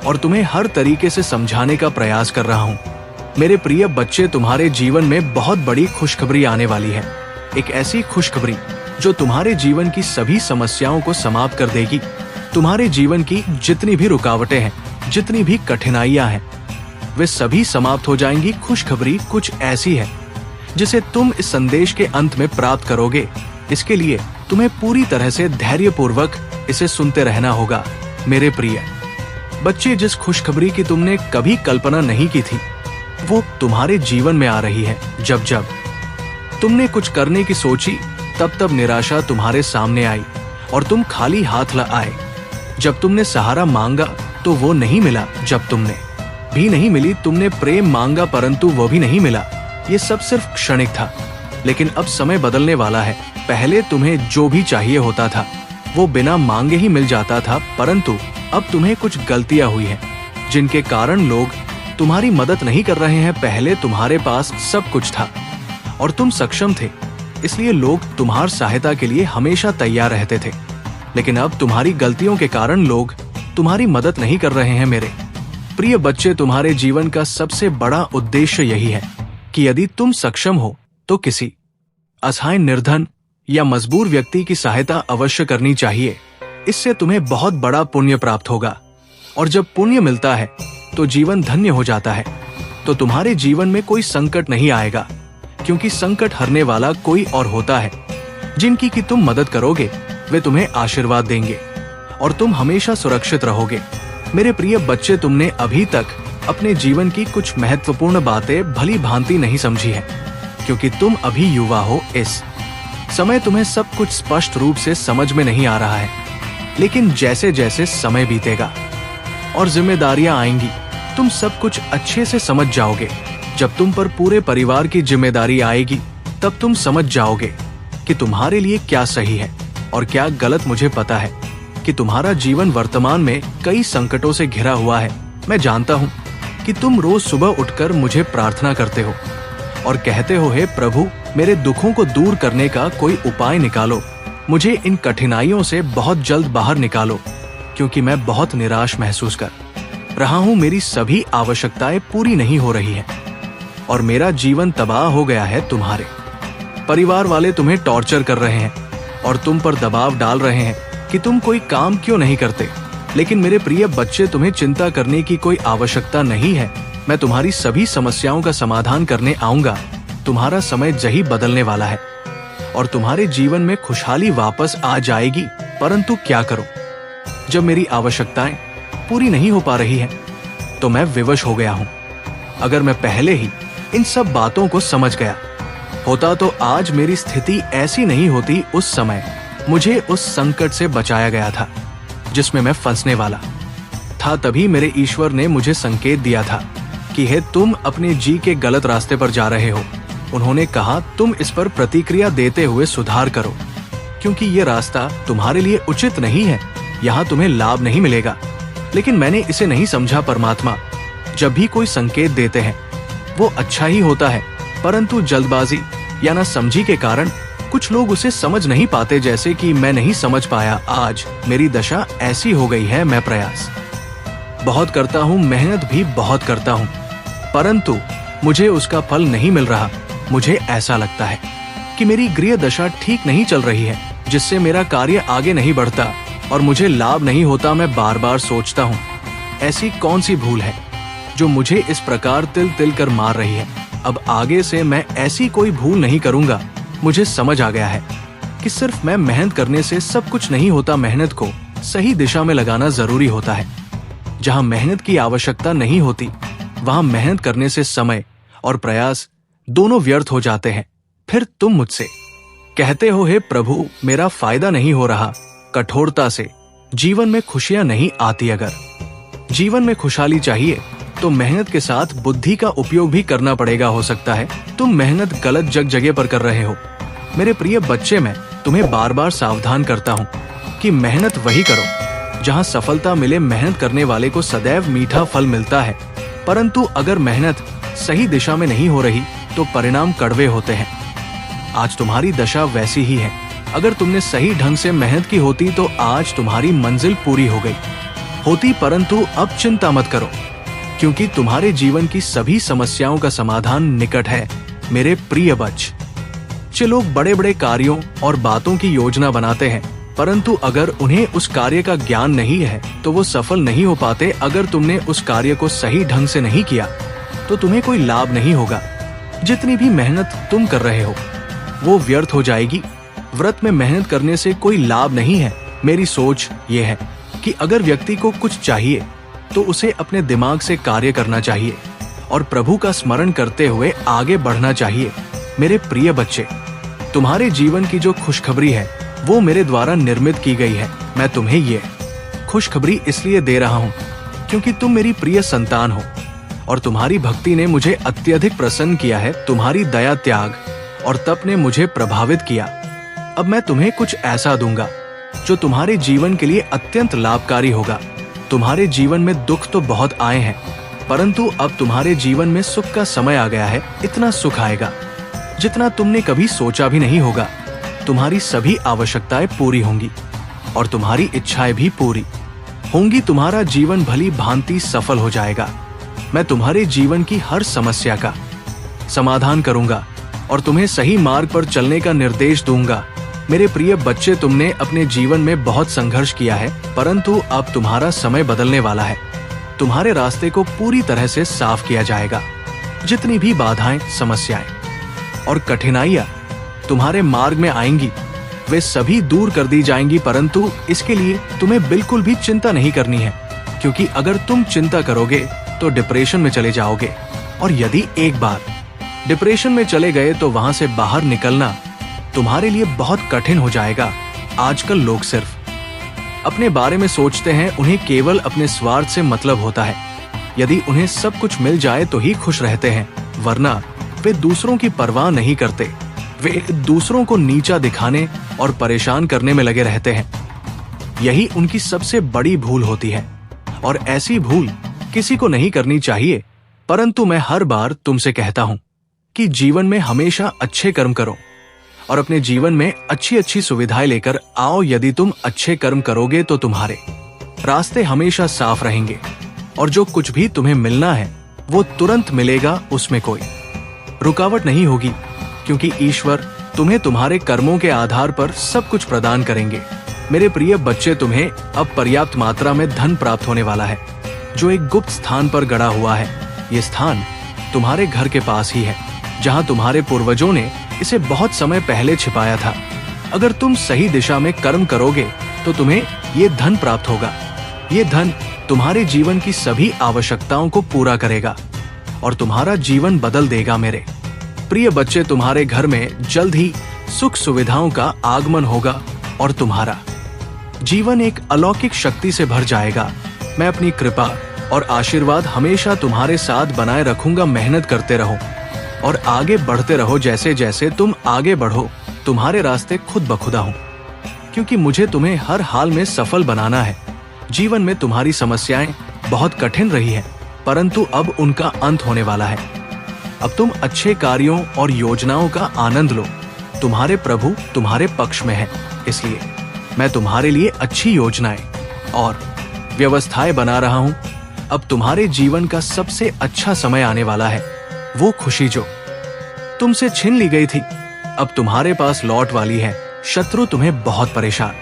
और तुम्हें हर तरीके से समझाने का प्रयास कर रहा हूँ। मेरे प्रिय बच्चे, तुम्हारे जीवन में बहुत बड़ी खुशखबरी आने वाली है। एक ऐसी खुशखबरी जो तुम्हारे जीवन की सभी समस्याओं को समाप्त कर देगी। तुम्हारे जीवन की जितनी भी रुकावटें हैं, जितनी भी कठिनाइयां हैं, वे सभी समाप्त हो जाएंगी। खुशखबरी कुछ ऐसी है जिसे तुम इस संदेश के अंत में प्राप्त करोगे। इसके लिए तुम्हें पूरी तरह से धैर्यपूर्वक इसे सुनते रहना होगा। मेरे प्रिय बच्चे, जिस खुशखबरी की तुमने कभी कल्पना नहीं की थी वो तुम्हारे जीवन में आ रही है। जब जब तुमने कुछ करने की सोची तब तब निराशा तुम्हारे सामने आई और तुम खाली हाथ आए। जब तुमने सहारा मांगा तो वो नहीं मिला, जब तुमने भी नहीं मिली, तुमने प्रेम मांगा परंतु वो भी नहीं मिला। ये सब सिर्फ क्षणिक था, लेकिन अब समय बदलने वाला है। पहले तुम्हें जो भी चाहिए होता था वो बिना मांगे ही मिल जाता था, परंतु अब तुम्हें कुछ गलतियां हुई हैं जिनके कारण लोग तुम्हारी मदद नहीं कर रहे हैं। पहले तुम्हारे पास सब कुछ था और तुम सक्षम थे, इसलिए लोग तुम्हारी सहायता के लिए हमेशा तैयार रहते थे, लेकिन अब तुम्हारी गलतियों के कारण लोग तुम्हारी मदद नहीं कर रहे हैं। मेरे प्रिय बच्चे, तुम्हारे जीवन का सबसे बड़ा उद्देश्य यही है कि यदि तुम सक्षम हो तो किसी असहाय, निर्धन या मजबूर व्यक्ति की सहायता अवश्य करनी चाहिए। इससे तुम्हें बहुत बड़ा पुण्य प्राप्त होगा, और जब पुण्य मिलता है तो जीवन धन्य हो जाता है। तो तुम्हारे जीवन में कोई संकट नहीं आएगा, क्योंकि संकट हरने वाला कोई और होता है। जिनकी की तुम मदद करोगे वे तुम्हें आशीर्वाद देंगे और तुम हमेशा सुरक्षित रहोगे। मेरे प्रिय बच्चे, तुमने अभी तक अपने जीवन की कुछ महत्वपूर्ण बातें भली भांति नहीं समझी है, क्योंकि तुम अभी युवा हो। इस समय तुम्हें सब कुछ स्पष्ट रूप से समझ में नहीं आ रहा है, लेकिन जैसे जैसे समय बीतेगा और जिम्मेदारियां आएंगी, तुम सब कुछ अच्छे से समझ जाओगे। जब तुम पर पूरे परिवार की जिम्मेदारी आएगी, तब तुम समझ जाओगे कि तुम्हारे लिए क्या सही है और क्या गलत। मुझे पता है कि तुम्हारा जीवन वर्तमान में कई संकटों से घिरा हुआ है। मैं जानता हूँ कि तुम रोज सुबह उठकर मुझे प्रार्थना करते हो और कहते हो, हे प्रभु, मेरे दुखों को दूर करने का कोई उपाय निकालो, मुझे इन कठिनाइयों से बहुत जल्द बाहर निकालो, क्योंकि मैं बहुत निराश महसूस कर रहा हूँ। मेरी सभी आवश्यकताएं पूरी नहीं हो रही हैं और मेरा जीवन तबाह हो गया है। तुम्हारे परिवार वाले तुम्हें टॉर्चर कर रहे हैं और तुम पर दबाव डाल रहे हैं कि तुम कोई काम क्यों नहीं करते। लेकिन मेरे प्रिय बच्चे, तुम्हें चिंता करने की कोई आवश्यकता नहीं है। मैं तुम्हारी सभी समस्याओं का समाधान करने आऊंगा। तुम्हारा समय जही बदलने वाला है और तुम्हारे जीवन में खुशहाली वापस आ जाएगी। परंतु क्या करो, जब मेरी आवश्यकताएं पूरी नहीं हो पा रही हैं, तो मैं विवश हो गया हूं। अगर मैं पहले ही इन सब बातों को समझ गया होता तो आज मेरी स्थिति ऐसी नहीं होती। उस समय मुझे उस संकट से बचाया गया था जिसमें मैं फंसने वाला था। तभी मेरे ईश्वर ने मुझे संकेत दिया था कि हे, तुम अपने जी के गलत रास्ते पर जा रहे हो। उन्होंने कहा, तुम इस पर प्रतिक्रिया देते हुए सुधार करो, क्योंकि ये रास्ता तुम्हारे लिए उचित नहीं है। यहाँ तुम्हें लाभ नहीं मिलेगा। लेकिन मैंने इसे नहीं समझा। परमात्मा जब भी कोई संकेत देते हैं वो अच्छा ही होता है, परंतु जल्दबाजी या ना समझी के कारण कुछ लोग उसे समझ नहीं पाते, जैसे कि मैं नहीं समझ पाया। आज मेरी दशा ऐसी हो गई है। मैं प्रयास बहुत करता हूँ, मेहनत भी बहुत करता हूँ, परंतु मुझे उसका फल नहीं मिल रहा। मुझे ऐसा लगता है कि मेरी गृह दशा ठीक नहीं चल रही है, जिससे मेरा कार्य आगे नहीं बढ़ता और मुझे लाभ नहीं होता। मैं बार बार सोचता हूँ, ऐसी कौन सी भूल है जो मुझे इस प्रकार तिल तिल कर मार रही है। अब आगे से मैं ऐसी कोई भूल नहीं करूंगा। मुझे समझ आ गया है कि सिर्फ मैं मेहनत करने से सब कुछ नहीं होता। मेहनत को सही दिशा में लगाना जरूरी होता है। जहां मेहनत की आवश्यकता नहीं होती, वहां मेहनत करने से समय और प्रयास दोनों व्यर्थ हो जाते हैं। फिर तुम मुझसे कहते हो, हे प्रभु, मेरा फायदा नहीं हो रहा। कठोरता से जीवन में खुशियां नहीं आती। अगर जीवन में खुशहाली चाहिए तो मेहनत के साथ बुद्धि का उपयोग भी करना पड़ेगा। हो सकता है तुम मेहनत गलत जगह पर कर रहे हो। मेरे प्रिय बच्चे, मैं तुम्हें बार बार सावधान करता हूँ कि मेहनत वही करो जहाँ सफलता मिले। मेहनत करने वाले को सदैव मीठा फल मिलता है, परंतु अगर मेहनत सही दिशा में नहीं हो रही तो परिणाम कड़वे होते हैं। आज तुम्हारी दशा वैसी ही है। अगर तुमने सही ढंग से मेहनत की होती तो आज तुम्हारी मंजिल पूरी हो गई होती। परंतु अब चिंता मत करो, क्योंकि तुम्हारे जीवन की सभी समस्याओं का समाधान निकट है। मेरे प्रिय बच्चे, लोग बड़े बड़े कार्यों और बातों की योजना बनाते हैं, परंतु अगर उन्हें उस कार्य का ज्ञान नहीं है तो वो सफल नहीं हो पाते। अगर तुमने उस कार्य को सही ढंग से नहीं किया तो तुम्हें कोई लाभ नहीं होगा। जितनी भी मेहनत तुम कर रहे हो वो व्यर्थ हो जाएगी। व्रत में मेहनत करने से कोई लाभ नहीं है। मेरी सोच ये है कि अगर व्यक्ति को कुछ चाहिए तो उसे अपने दिमाग से कार्य करना चाहिए और प्रभु का स्मरण करते हुए आगे बढ़ना चाहिए। मेरे प्रिय बच्चे, तुम्हारे जीवन की जो खुशखबरी है वो मेरे द्वारा निर्मित की गई है। मैं तुम्हें ये खुशखबरी इसलिए दे रहा हूँ क्योंकि तुम मेरी प्रिय संतान हो और तुम्हारी भक्ति ने मुझे अत्यधिक प्रसन्न किया है। तुम्हारी दया, त्याग और तप ने मुझे प्रभावित किया। अब मैं तुम्हें कुछ ऐसा दूंगा जो तुम्हारे जीवन के लिए अत्यंत लाभकारी होगा। तुम्हारे जीवन में दुख तो बहुत आए हैं, परंतु अब तुम्हारे जीवन में सुख का समय आ गया है। इतना सुख आएगा जितना तुमने कभी सोचा भी नहीं होगा। तुम्हारी सभी आवश्यकताएं पूरी होंगी और तुम्हारी इच्छाएं भी पूरी होंगी। तुम्हारा जीवन भली भांति सफल हो जाएगा। मैं तुम्हारे जीवन की हर समस्या का समाधान करूंगा और तुम्हें सही मार्ग पर चलने का निर्देश दूंगा। मेरे प्रिय बच्चे, तुमने अपने जीवन में बहुत संघर्ष किया है, परंतु अब तुम्हारा समय बदलने वाला है। तुम्हारे रास्ते को पूरी तरह से साफ किया जाएगा। जितनी भी बाधाएं, समस्याएं और कठिनाइयां तुम्हारे मार्ग में आएंगी, वे सभी दूर कर दी जाएंगी। परंतु इसके लिए तुम्हें बिल्कुल भी चिंता नहीं करनी है, क्योंकि अगर तुम चिंता करोगे तो डिप्रेशन में चले जाओगे, और यदि एक बार डिप्रेशन में चले गए तो वहां से बाहर निकलना तुम्हारे लिए बहुत कठिन हो जाएगा। आजकल लोग सिर्फ अपने बारे में सोचते हैं, उन्हें केवल अपने स्वार्थ से मतलब होता है। यदि उन्हें सब कुछ मिल जाए तो ही खुश रहते हैं, वरना वे दूसरों की परवाह नहीं करते। वे दूसरों को नीचा दिखाने और परेशान करने में लगे रहते हैं। यही उनकी सबसे बड़ी भूल होती है और ऐसी भूल किसी को नहीं करनी चाहिए। परंतु मैं हर बार तुमसे कहता हूं कि जीवन में हमेशा अच्छे कर्म करो और अपने जीवन में अच्छी अच्छी सुविधाएं लेकर आओ। यदि तुम अच्छे कर्म करोगे तो तुम्हारे रास्ते हमेशा साफ रहेंगे और जो कुछ भी तुम्हें मिलना है वो तुरंत मिलेगा। उसमें कोई रुकावट नहीं होगी, क्योंकि ईश्वर तुम्हें तुम्हारे कर्मों के आधार पर सब कुछ प्रदान करेंगे। मेरे प्रिय बच्चे, तुम्हें अब पर्याप्त मात्रा में धन प्राप्त होने वाला है, जो एक गुप्त स्थान पर गड़ा हुआ है। ये स्थान तुम्हारे घर के पास ही है, जहां तुम्हारे पूर्वजों ने इसे बहुत समय पहले छिपाया था। अगर तुम सही दिशा में कर्म करोगे तो तुम्हें ये धन प्राप्त होगा। ये धन तुम्हारे जीवन की सभी आवश्यकताओं को पूरा करेगा और तुम्हारा जीवन बदल देगा। मेरे प्रिय बच्चे, तुम्हारे घर में जल्द ही सुख सुविधाओं का आगमन होगा और तुम्हारा जीवन एक अलौकिक शक्ति से भर जाएगा। मैं अपनी कृपा और आशीर्वाद हमेशा तुम्हारे साथ बनाए रखूंगा। मेहनत करते रहो और आगे बढ़ते रहो। जैसे जैसे तुम आगे बढ़ो, तुम्हारे रास्ते खुद बखुदा हों, क्योंकि मुझे तुम्हें हर हाल में सफल बनाना है। जीवन में तुम्हारी समस्याएं बहुत कठिन रही है, परंतु अब उनका अंत होने वाला है। अब तुम अच्छे कार्यों और योजनाओं का आनंद लो। तुम्हारे प्रभु तुम्हारे पक्ष में है, इसलिए मैं तुम्हारे लिए अच्छी योजनाएं और व्यवस्थाएं बना रहा हूं। अब तुम्हारे जीवन का सबसे अच्छा समय आने वाला है। वो खुशी जो तुमसे छीन ली गई थी, अब तुम्हारे पास लौट वाली है। शत्रु तुम्हें बहुत परेशान